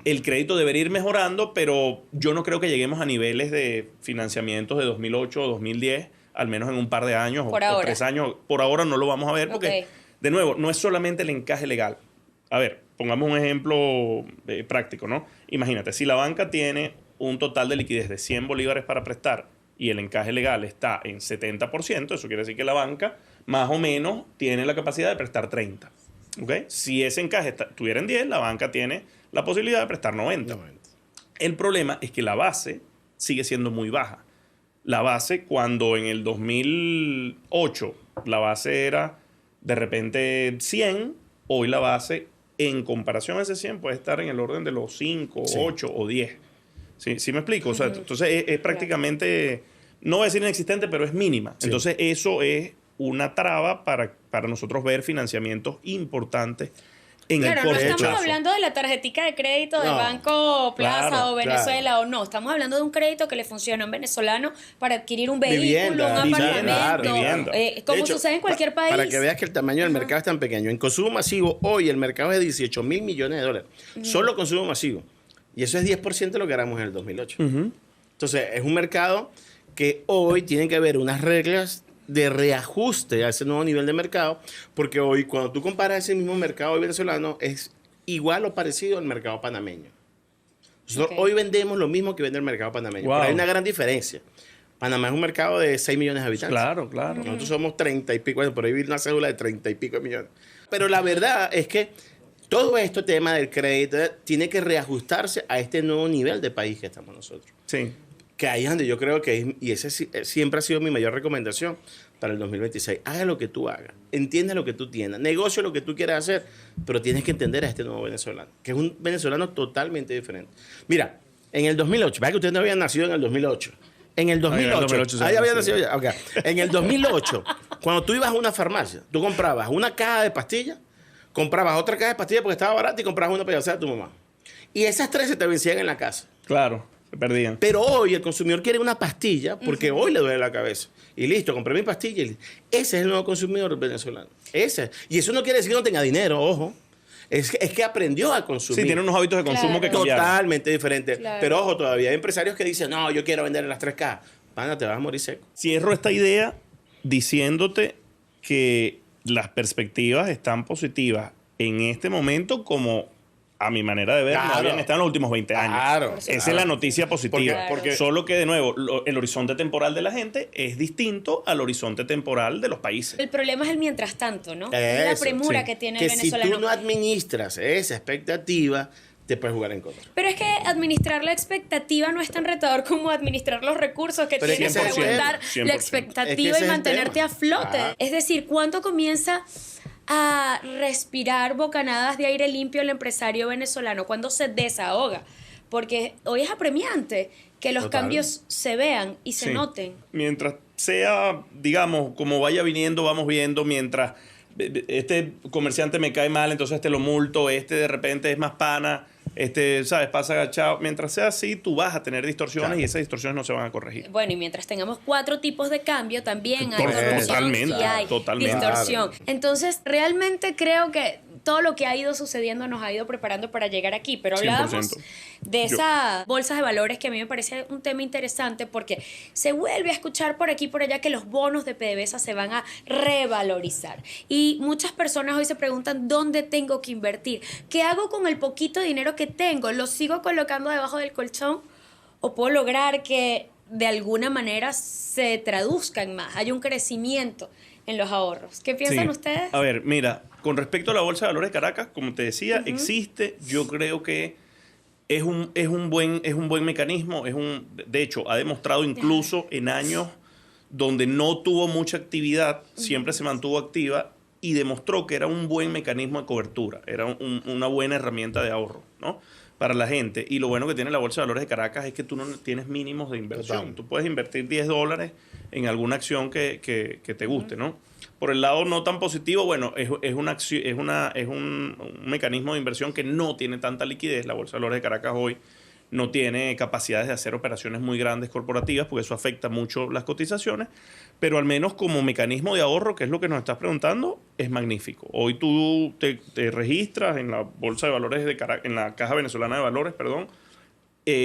Speaker 1: el crédito debería ir mejorando, pero yo no creo que lleguemos a niveles de financiamientos de 2008 o 2010, al menos en un par de años o 3 años. Por ahora no lo vamos a ver porque, de nuevo, no es solamente el encaje legal. A ver, pongamos un ejemplo práctico, ¿no? Imagínate, si la banca tiene un total de liquidez de 100 bolívares para prestar y el encaje legal está en 70%, eso quiere decir que la banca más o menos tiene la capacidad de prestar 30. ¿Okay? Si ese encaje estuviera en 10, la banca tiene la posibilidad de prestar 90. El problema es que la base sigue siendo muy baja. La base, cuando en el 2008 la base era de repente 100, hoy la base en comparación a ese 100 puede estar en el orden de los 5, 8 o 10. ¿Sí me explico? O sea, entonces es prácticamente, no voy a decir inexistente, pero es mínima. Sí. Entonces eso es una traba para nosotros ver financiamientos importantes en el corto plazo.
Speaker 3: No estamos hablando de la tarjetica de crédito de Banco Plaza o Venezuela o no. Estamos hablando de un crédito que le funciona a un venezolano para adquirir un vehículo, un apartamento. Como hecho, sucede en cualquier país.
Speaker 2: Para que veas que el tamaño del mercado es tan pequeño. En consumo masivo, hoy el mercado es de 18 mil millones de dólares. Solo consumo masivo. Y eso es 10% de lo que éramos en el 2008. Entonces, es un mercado que hoy tiene que haber unas reglas de reajuste a ese nuevo nivel de mercado, porque hoy cuando tú comparas ese mismo mercado venezolano es igual o parecido al mercado panameño. Nosotros hoy vendemos lo mismo que vende el mercado panameño, pero hay una gran diferencia. Panamá es un mercado de 6 millones de habitantes.
Speaker 1: Claro.
Speaker 2: Nosotros somos 30 y pico, bueno, por ahí viene una cédula de 30 y pico millones. Pero la verdad es que todo este tema del crédito tiene que reajustarse a este nuevo nivel de país que estamos nosotros.
Speaker 1: Sí.
Speaker 2: Que ahí es donde yo creo que, y ese siempre ha sido mi mayor recomendación para el 2026. Haga lo que tú hagas, entiende lo que tú tienes, negocio lo que tú quieras hacer, pero tienes que entender a este nuevo venezolano, que es un venezolano totalmente diferente. Mira, en el 2008, ¿verdad que ustedes no habían nacido en el 2008? En el 2008, ahí había nacido ya. Okay. En el 2008, cuando tú ibas a una farmacia, tú comprabas una caja de pastillas, comprabas otra caja de pastillas porque estaba barata y comprabas una para llevarse a tu mamá. Y esas 3 se te vencían en la casa.
Speaker 1: Claro. Perdían.
Speaker 2: Pero hoy el consumidor quiere una pastilla porque hoy le duele la cabeza. Y listo, compré mi pastilla. Ese es el nuevo consumidor venezolano. Ese. Y eso no quiere decir que no tenga dinero, ojo. Es que aprendió a consumir.
Speaker 1: Sí, tiene unos hábitos de consumo que cambiaron.
Speaker 2: Totalmente diferentes. Pero ojo, todavía hay empresarios que dicen, no, yo quiero vender en las 3 cajas. Pana, te vas a morir seco.
Speaker 1: Cierro esta idea diciéndote que las perspectivas están positivas en este momento como... a mi manera de ver, no habían estado en los últimos 20 años. Esa es la noticia positiva. Porque solo que, de nuevo, el horizonte temporal de la gente es distinto al horizonte temporal de los países.
Speaker 3: El problema es el mientras tanto, ¿no? Es la premura que tiene el venezolano.
Speaker 2: Si tú no administras esa expectativa, te puedes jugar en contra.
Speaker 3: Pero es que administrar la expectativa no es tan retador como administrar los recursos que tienes que aguantar la expectativa y mantenerte a flote. Es decir, ¿cuánto comienza a respirar bocanadas de aire limpio el empresario venezolano cuando se desahoga? Porque hoy es apremiante que los cambios se vean y se noten. Mientras
Speaker 1: sea, digamos, como vaya viniendo, vamos viendo, mientras este comerciante me cae mal, entonces lo multo, de repente es más pana, ¿sabes? Pasa agachado. Mientras sea así, tú vas a tener distorsiones y esas distorsiones no se van a corregir.
Speaker 3: Bueno, y mientras tengamos 4 tipos de cambio, también hay
Speaker 1: totalmente,
Speaker 3: distorsión. Entonces, realmente creo que todo lo que ha ido sucediendo nos ha ido preparando para llegar aquí. Pero hablábamos 100%. De esas bolsas de valores, que a mí me parece un tema interesante porque se vuelve a escuchar por aquí y por allá que los bonos de PDVSA se van a revalorizar. Y muchas personas hoy se preguntan, ¿dónde tengo que invertir? ¿Qué hago con el poquito dinero que tengo? ¿Lo sigo colocando debajo del colchón? ¿O puedo lograr que de alguna manera se traduzca en más? Hay un crecimiento en los ahorros. ¿Qué piensan ustedes?
Speaker 1: A ver, mira, con respecto a la Bolsa de Valores de Caracas, como te decía, existe. Yo creo que es un buen mecanismo. De hecho, ha demostrado incluso en años donde no tuvo mucha actividad, siempre se mantuvo activa y demostró que era un buen mecanismo de cobertura, era una buena herramienta de ahorro, ¿no? Para la gente. Y lo bueno que tiene la Bolsa de Valores de Caracas es que tú no tienes mínimos de inversión. Total. Tú puedes invertir $10 en alguna acción que te guste, ¿no? Por el lado no tan positivo, bueno, es un mecanismo de inversión que no tiene tanta liquidez. La Bolsa de Valores de Caracas hoy no tiene capacidades de hacer operaciones muy grandes corporativas, porque eso afecta mucho las cotizaciones, pero al menos como mecanismo de ahorro, que es lo que nos estás preguntando, es magnífico. Hoy tú te registras en la Bolsa de Valores de Caracas, en la Caja Venezolana de Valores, perdón,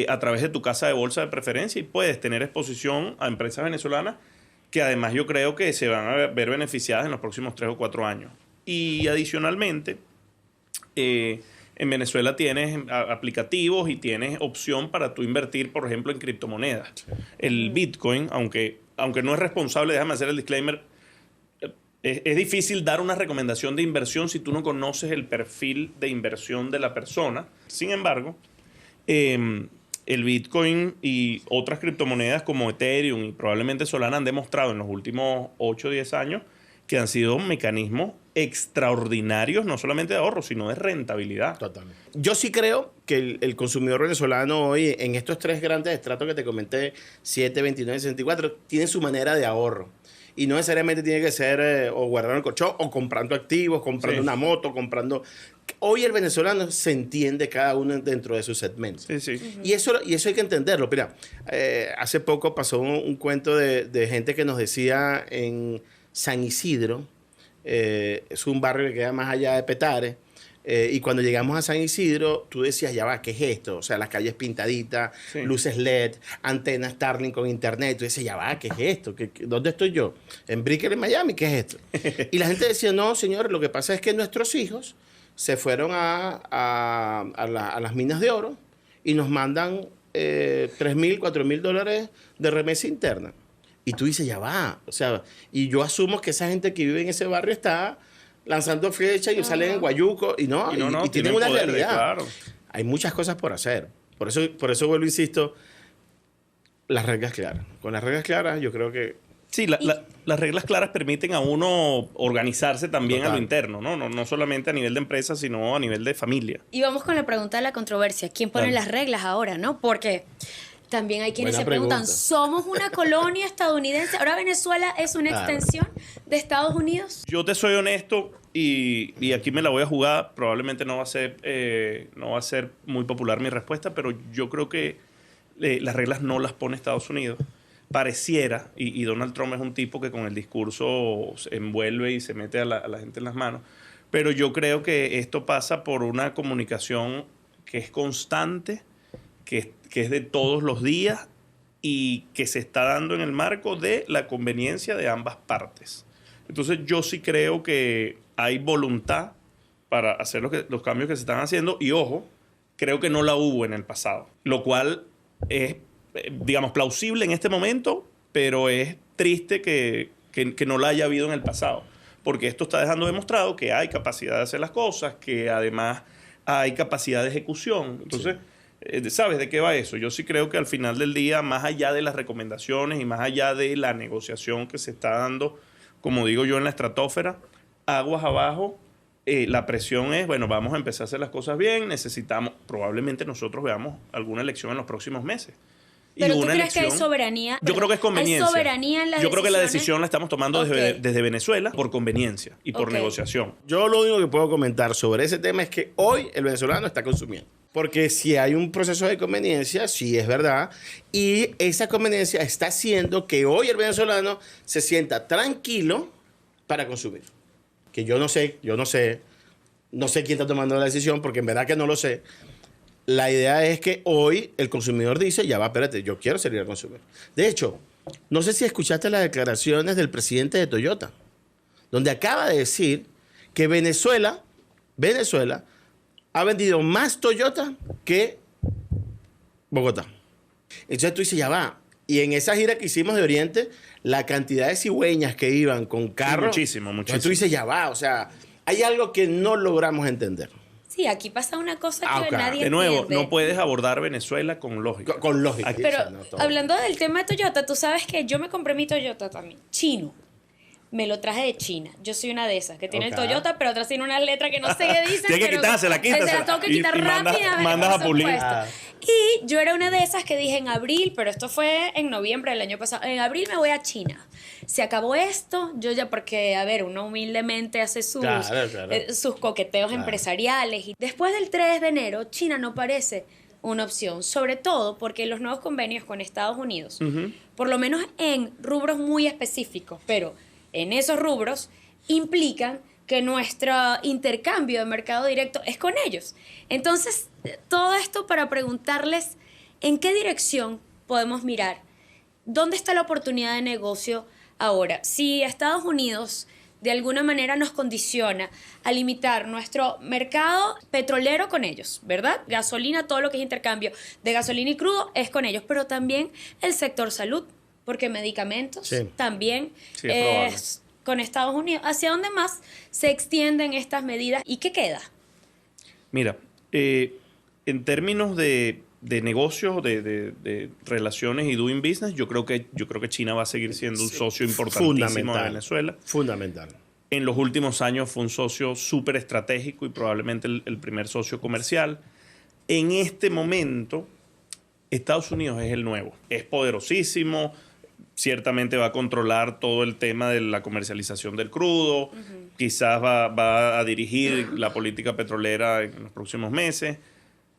Speaker 1: a través de tu casa de bolsa de preferencia y puedes tener exposición a empresas venezolanas que además yo creo que se van a ver beneficiadas en los próximos 3 o 4 años. Y adicionalmente, en Venezuela tienes aplicativos y tienes opción para tú invertir, por ejemplo, en criptomonedas. El Bitcoin, aunque no es responsable, déjame hacer el disclaimer, es difícil dar una recomendación de inversión si tú no conoces el perfil de inversión de la persona. Sin embargo, el Bitcoin y otras criptomonedas como Ethereum y probablemente Solana han demostrado en los últimos 8 o 10 años que han sido mecanismos extraordinarios, no solamente de ahorro, sino de rentabilidad.
Speaker 2: Totalmente. Yo sí creo que el consumidor venezolano hoy, en estos 3 grandes estratos que te comenté, 7, 29 y 64, tiene su manera de ahorro. Y no necesariamente tiene que ser o guardar en el colchón o comprando activos, comprando una moto, comprando... Hoy el venezolano se entiende cada uno dentro de sus segmentos.
Speaker 1: Sí, sí.
Speaker 2: Y eso hay que entenderlo. Mira, hace poco pasó un cuento de gente que nos decía en San Isidro, es un barrio que queda más allá de Petare, y cuando llegamos a San Isidro, tú decías, ya va, ¿qué es esto? O sea, las calles pintaditas, luces LED, antenas Starlink con internet. Tú decías, ya va, ¿qué es esto? ¿Dónde estoy yo? En Brickell, en Miami, ¿qué es esto? Y la gente decía, no, señor, lo que pasa es que nuestros hijos se fueron a las minas de oro y nos mandan $3,000, $4,000 de remesa interna. Y tú dices, ya va. O sea, y yo asumo que esa gente que vive en ese barrio está lanzando flechas y salen en Guayuco y tienen una realidad. Claro. Hay muchas cosas por hacer. Por eso vuelvo, insisto, las reglas claras. Con las reglas claras yo creo que...
Speaker 1: Sí, las reglas claras permiten a uno organizarse también a lo interno, ¿no? No solamente a nivel de empresa, sino a nivel de familia.
Speaker 3: Y vamos con la pregunta de la controversia. ¿Quién pone las reglas ahora, no? Porque también hay quienes se preguntan, ¿somos una colonia estadounidense? ¿Ahora Venezuela es una extensión de Estados Unidos?
Speaker 1: Yo te soy honesto y aquí me la voy a jugar. Probablemente no va a ser muy popular mi respuesta, pero yo creo que las reglas no las pone Estados Unidos. Pareciera, y Donald Trump es un tipo que con el discurso se envuelve y se mete a la gente en las manos, pero yo creo que esto pasa por una comunicación que es constante, que es de todos los días y que se está dando en el marco de la conveniencia de ambas partes. Entonces yo sí creo que hay voluntad para hacer los cambios que se están haciendo y, ojo, creo que no la hubo en el pasado, lo cual es, digamos, plausible en este momento, pero es triste que no la haya habido en el pasado, porque esto está dejando demostrado que hay capacidad de hacer las cosas, que además hay capacidad de ejecución. Entonces, ¿sabes de qué va eso? Yo sí creo que al final del día, más allá de las recomendaciones y más allá de la negociación que se está dando, como digo yo, en la estratosfera, aguas abajo, la presión es, bueno, vamos a empezar a hacer las cosas bien, probablemente nosotros veamos alguna elección en los próximos meses.
Speaker 3: ¿Pero tú crees que hay soberanía?
Speaker 1: Yo creo que es conveniencia.
Speaker 3: ¿Hay soberanía en las decisiones?
Speaker 1: Yo creo que la decisión la estamos tomando desde Venezuela por conveniencia y por negociación.
Speaker 2: Yo lo único que puedo comentar sobre ese tema es que hoy el venezolano está consumiendo. Porque si hay un proceso de conveniencia, sí es verdad, y esa conveniencia está haciendo que hoy el venezolano se sienta tranquilo para consumir. Que yo no sé quién está tomando la decisión, porque en verdad que no lo sé. La idea es que hoy el consumidor dice, ya va, espérate, yo quiero salir a consumir. De hecho, no sé si escuchaste las declaraciones del presidente de Toyota, donde acaba de decir que Venezuela ha vendido más Toyota que Bogotá. Entonces tú dices, ya va. Y en esa gira que hicimos de Oriente, la cantidad de cigüeñas que iban con carros.
Speaker 1: Muchísimo.
Speaker 2: Entonces tú dices, ya va, o sea, hay algo que no logramos entender.
Speaker 3: Sí, aquí pasa una cosa que nadie
Speaker 1: de nuevo,
Speaker 3: entiende.
Speaker 1: no puedes abordar Venezuela con lógica.
Speaker 2: Con lógica.
Speaker 3: Pero
Speaker 2: todo.
Speaker 3: hablando del tema de Toyota, tú sabes que yo me compré mi Toyota también, chino. Me lo traje de China. Yo soy una de esas que tiene el Toyota, pero otras tiene una letra que no sé qué dice.
Speaker 1: Tienes que quitársela.
Speaker 3: Se la tengo que quitar rápidamente.
Speaker 1: Mandas a pulir.
Speaker 3: Y yo era una de esas que dije en abril, pero esto fue en noviembre del año pasado. En abril me voy a China. Se acabó esto, yo ya, porque, a ver, uno humildemente hace sus coqueteos empresariales. Y después del 3 de enero, China no parece una opción, sobre todo porque los nuevos convenios con Estados Unidos, por lo menos en rubros muy específicos, pero en esos rubros, implican que nuestro intercambio de mercado directo es con ellos. Entonces, todo esto para preguntarles en qué dirección podemos mirar, dónde está la oportunidad de negocio ahora. Si Estados Unidos de alguna manera nos condiciona a limitar nuestro mercado petrolero con ellos, ¿verdad? Gasolina, todo lo que es intercambio de gasolina y crudo es con ellos, pero también el sector salud, porque medicamentos también es con Estados Unidos. ¿Hacia dónde más se extienden estas medidas y qué queda?
Speaker 1: Mira, en términos de negocios, de relaciones y doing business, yo creo que China va a seguir siendo un socio importantísimo de Venezuela.
Speaker 2: Fundamental.
Speaker 1: En los últimos años fue un socio súper estratégico y probablemente el primer socio comercial. En este momento, Estados Unidos es el nuevo. Es poderosísimo. Ciertamente va a controlar todo el tema de la comercialización del crudo. Quizás va a dirigir la política petrolera en los próximos meses.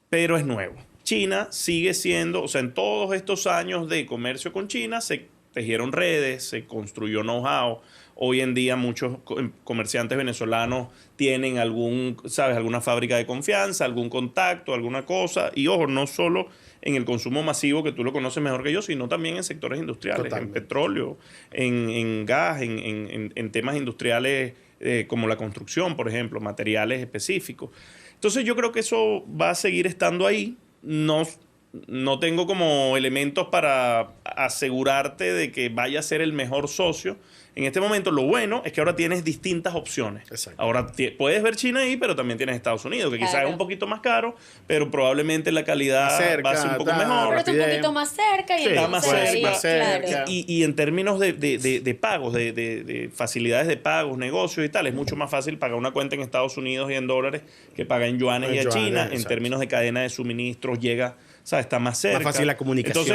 Speaker 1: Pero es nuevo. China sigue siendo, o sea, en todos estos años de comercio con China se tejieron redes, se construyó know-how. Hoy en día muchos comerciantes venezolanos tienen alguna fábrica de confianza, algún contacto, alguna cosa. Y ojo, no solo en el consumo masivo, que tú lo conoces mejor que yo, sino también en sectores industriales, Totalmente. En petróleo, en gas, en temas industriales como la construcción, por ejemplo, materiales específicos. Entonces yo creo que eso va a seguir estando ahí. No tengo como elementos para asegurarte de que vaya a ser el mejor socio. En este momento lo bueno es que ahora tienes distintas opciones.
Speaker 2: Exacto.
Speaker 1: Ahora puedes ver China ahí, pero también tienes Estados Unidos, que quizás es un poquito más caro, pero probablemente la calidad va a ser un poco mejor.
Speaker 3: Pero está un poquito más cerca. Y
Speaker 1: está más cerca.
Speaker 3: Claro.
Speaker 1: Y en términos de pagos, de facilidades de pagos, negocios y tal, es mucho más fácil pagar una cuenta en Estados Unidos y en dólares que pagar en yuanes y a China. En términos de cadena de suministros llega... O sea, está más cerca.
Speaker 2: Más fácil la comunicación.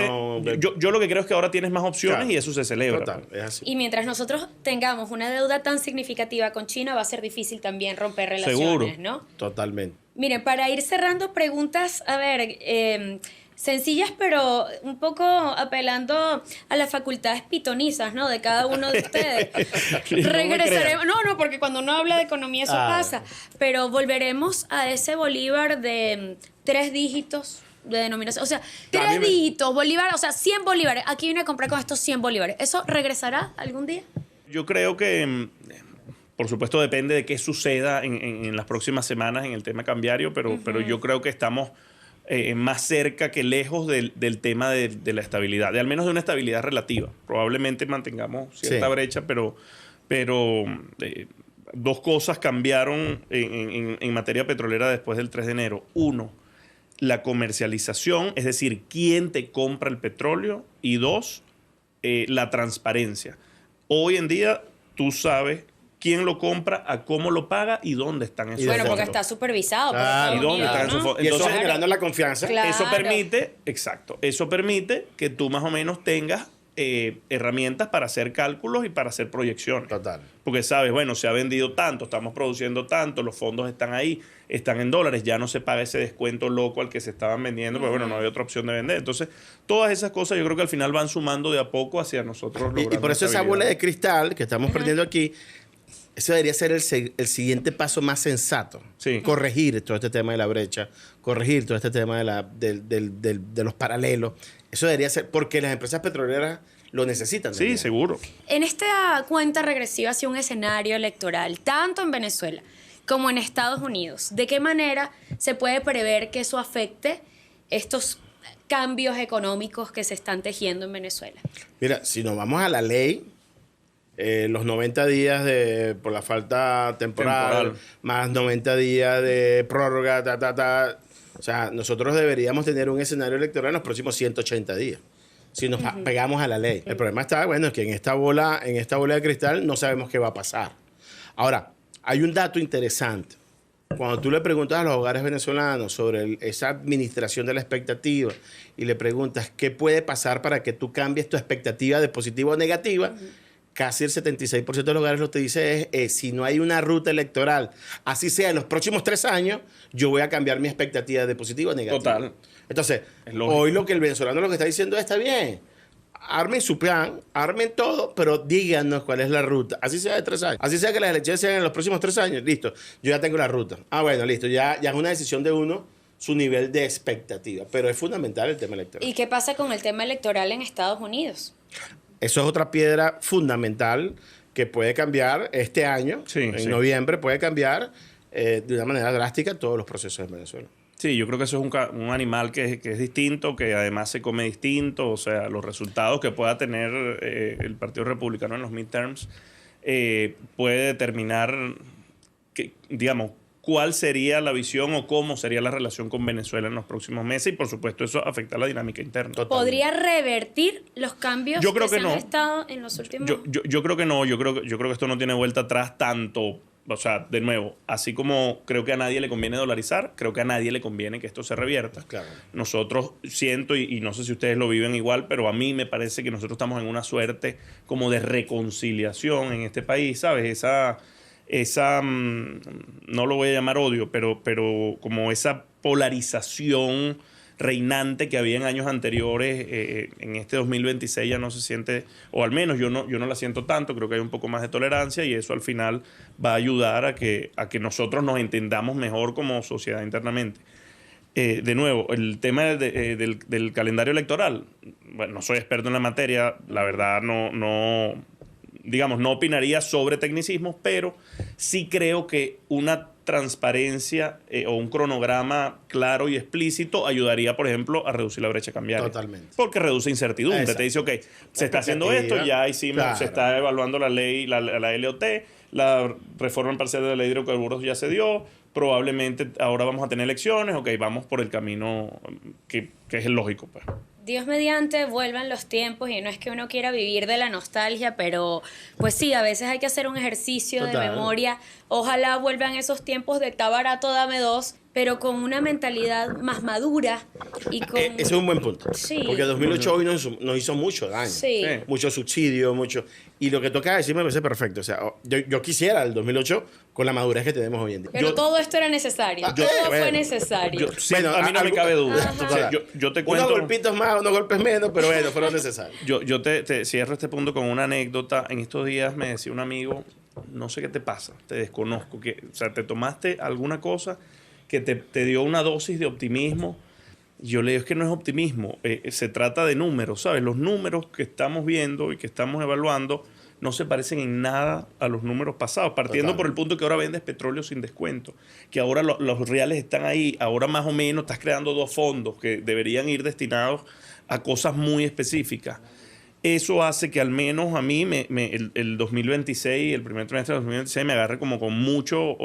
Speaker 1: Entonces, yo lo que creo es que ahora tienes más opciones y eso se celebra.
Speaker 2: Total, es así.
Speaker 3: Y mientras nosotros tengamos una deuda tan significativa con China, va a ser difícil también romper relaciones,
Speaker 1: Seguro.
Speaker 3: ¿no?
Speaker 2: Totalmente.
Speaker 3: Miren, para ir cerrando preguntas, a ver, sencillas, pero un poco apelando a las facultades pitonizas, ¿no? De cada uno de ustedes. Regresaremos. No, porque cuando uno habla de economía eso pasa. Pero volveremos a ese Bolívar de 3 dígitos de denominación. O sea, 3 dígitos, Bolívar, o sea, 100 bolívares. Aquí vine a comprar con estos 100 bolívares. ¿Eso regresará algún día?
Speaker 1: Yo creo que, por supuesto, depende de qué suceda en las próximas semanas en el tema cambiario, pero yo creo que estamos más cerca que lejos del tema de la estabilidad, de al menos de una estabilidad relativa. Probablemente mantengamos cierta brecha, pero dos cosas cambiaron en materia petrolera después del 3 de enero. Uno, la comercialización, es decir, quién te compra el petróleo. Y 2, la transparencia. Hoy en día tú sabes quién lo compra, a cómo lo paga y dónde están esos fondos.
Speaker 3: Bueno, porque está supervisado.
Speaker 2: Claro,
Speaker 1: ¿Y dónde están esos fondos?
Speaker 2: Y eso
Speaker 1: Entonces,
Speaker 2: generando la confianza.
Speaker 3: Claro.
Speaker 1: Eso permite que tú más o menos tengas herramientas para hacer cálculos y para hacer proyecciones.
Speaker 2: Total.
Speaker 1: Porque sabes, bueno, se ha vendido tanto, estamos produciendo tanto, los fondos están ahí, están en dólares, ya no se paga ese descuento loco al que se estaban vendiendo, pero bueno, no hay otra opción de vender. Entonces, todas esas cosas yo creo que al final van sumando de a poco hacia nosotros.
Speaker 2: Y por eso esa bola de cristal que estamos perdiendo aquí, eso debería ser el siguiente paso más sensato.
Speaker 1: Sí.
Speaker 2: Corregir todo este tema de la brecha, corregir todo este tema de los paralelos. Eso debería ser porque las empresas petroleras lo necesitan.
Speaker 1: Sí,
Speaker 2: también.
Speaker 1: seguro.
Speaker 3: En esta cuenta regresiva hacia un escenario electoral, tanto en Venezuela como en Estados Unidos, ¿de qué manera se puede prever que eso afecte estos cambios económicos que se están tejiendo en Venezuela?
Speaker 2: Mira, si nos vamos a la ley, los 90 días por la falta temporal, más 90 días de prórroga, o sea, nosotros deberíamos tener un escenario electoral en los próximos 180 días. Si nos pegamos a la ley. El problema está, bueno, es que en esta bola de cristal no sabemos qué va a pasar. Ahora, hay un dato interesante. Cuando tú le preguntas a los hogares venezolanos sobre esa administración de la expectativa y le preguntas qué puede pasar para que tú cambies tu expectativa de positiva o negativa, casi el 76% de los hogares lo que te dice es si no hay una ruta electoral, así sea en los próximos 3 años, yo voy a cambiar mi expectativa de positiva o negativa.
Speaker 1: Total.
Speaker 2: Entonces, hoy lo que el venezolano lo que está diciendo es, está bien, armen su plan, armen todo, pero díganos cuál es la ruta. Así sea de 3 años. Así sea que las elecciones sean en los próximos 3 años. Listo, yo ya tengo la ruta. Bueno, listo, ya es una decisión de uno su nivel de expectativa. Pero es fundamental el tema electoral.
Speaker 3: ¿Y qué pasa con el tema electoral en Estados Unidos?
Speaker 2: Eso es otra piedra fundamental que puede cambiar este año. En noviembre puede cambiar de una manera drástica todos los procesos en Venezuela.
Speaker 1: Sí, yo creo que eso es un animal que es distinto, que además se come distinto. O sea, los resultados que pueda tener el Partido Republicano en los midterms puede determinar, digamos, cuál sería la visión o cómo sería la relación con Venezuela en los próximos meses. Y, por supuesto, eso afecta a la dinámica interna.
Speaker 3: Totalmente. ¿Podría revertir los cambios que se han estado en los últimos?
Speaker 1: Yo creo que no. Yo creo que esto no tiene vuelta atrás tanto. O sea, de nuevo, así como creo que a nadie le conviene dolarizar, creo que a nadie le conviene que esto se revierta. Claro. Nosotros siento, y no sé si ustedes lo viven igual, pero a mí me parece que nosotros estamos en una suerte como de reconciliación en este país, ¿sabes? Esa no lo voy a llamar odio, pero como esa polarización reinante que había en años anteriores, en este 2026 ya no se siente, o al menos yo no la siento tanto. Creo que hay un poco más de tolerancia y eso al final va a ayudar a que nosotros nos entendamos mejor como sociedad internamente. De nuevo, el tema del calendario electoral, bueno, no soy experto en la materia, la verdad no opinaría sobre tecnicismos, pero sí creo que una transparencia o un cronograma claro y explícito ayudaría, por ejemplo, a reducir la brecha cambiaria. Totalmente. Porque reduce incertidumbre. Exacto. Te dice, ok, se está haciendo esto, ya hicimos, claro. Se está evaluando la ley, la LOT, la reforma parcial de la ley de hidrocarburos ya se dio, probablemente ahora vamos a tener elecciones, ok, vamos por el camino que es el lógico, pues.
Speaker 3: Dios mediante, vuelvan los tiempos y no es que uno quiera vivir de la nostalgia, pero pues sí, a veces hay que hacer un ejercicio de memoria. Ojalá vuelvan esos tiempos de está barato, dame 2, pero con una mentalidad más madura y con...
Speaker 2: Ese es un buen punto. Sí. Porque 2008 hoy nos hizo mucho daño. Sí. Mucho subsidio, mucho... Y lo que toca decir me parece perfecto. O sea, yo quisiera el 2008 con la madurez que tenemos hoy en día.
Speaker 3: Pero todo esto era necesario. Todo fue necesario.
Speaker 1: A mí no me cabe duda. O sea, yo te cuento...
Speaker 2: Unos golpitos más, unos golpes menos, pero bueno, fueron necesarios.
Speaker 1: Yo te cierro este punto con una anécdota. En estos días me decía un amigo, no sé qué te pasa, te desconozco. O sea, te tomaste alguna cosa que te dio una dosis de optimismo. Yo le digo, es que no es optimismo, se trata de números, ¿sabes? Los números que estamos viendo y que estamos evaluando no se parecen en nada a los números pasados, partiendo por el punto que ahora vendes petróleo sin descuento, que ahora los reales están ahí, ahora más o menos estás creando 2 fondos que deberían ir destinados a cosas muy específicas. Eso hace que al menos a mí el 2026, el primer trimestre del 2026 me agarre como con mucho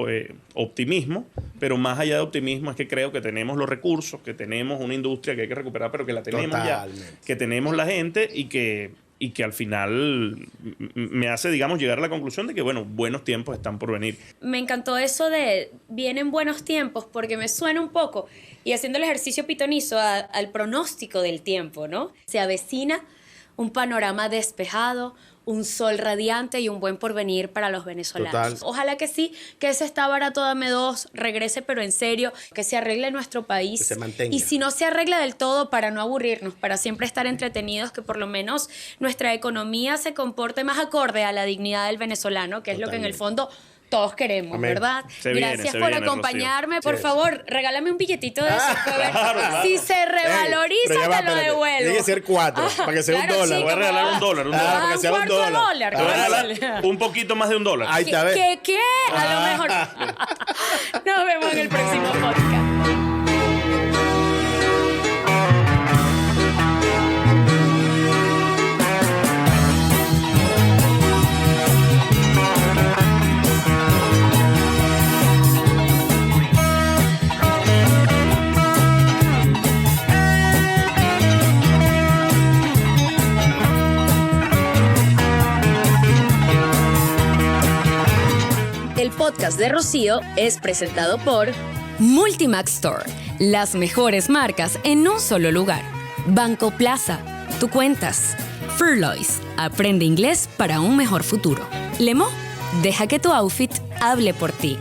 Speaker 1: optimismo, pero más allá de optimismo es que creo que tenemos los recursos, que tenemos una industria que hay que recuperar, pero que la tenemos ya, que tenemos la gente y que al final me hace, digamos, llegar a la conclusión de que, bueno, buenos tiempos están por venir.
Speaker 3: Me encantó eso de vienen buenos tiempos porque me suena un poco, y haciendo el ejercicio pitonizo al pronóstico del tiempo, ¿no? Se avecina un panorama despejado, un sol radiante y un buen porvenir para los venezolanos. Total. Ojalá que sí, que ese está barato, dame 2, regrese, pero en serio, que se arregle nuestro país.
Speaker 2: Que se mantenga.
Speaker 3: Y si no se arregla del todo, para no aburrirnos, para siempre estar entretenidos, que por lo menos nuestra economía se comporte más acorde a la dignidad del venezolano, que es lo que en el fondo todos queremos. Amén. ¿Verdad? Gracias por acompañarme. Rocío. Por favor, regálame un billetito de eso. Claro. Si se revaloriza, te lo devuelvo.
Speaker 2: Tiene que ser 4, para que sea
Speaker 1: claro,
Speaker 2: $1.
Speaker 1: Sí, voy a regalar $1.
Speaker 2: Para que sea $1.
Speaker 1: Te voy a regalar un poquito más de $1.
Speaker 2: Ahí está, ¿ves?
Speaker 3: ¿Qué? A lo mejor. Nos vemos en el próximo podcast. podcast de Rocío es presentado por Multimax Store, las mejores marcas en un solo lugar. Banco Plaza, Tu Cuentas. Furlois, aprende inglés para un mejor futuro. Lemo, deja que tu outfit hable por ti.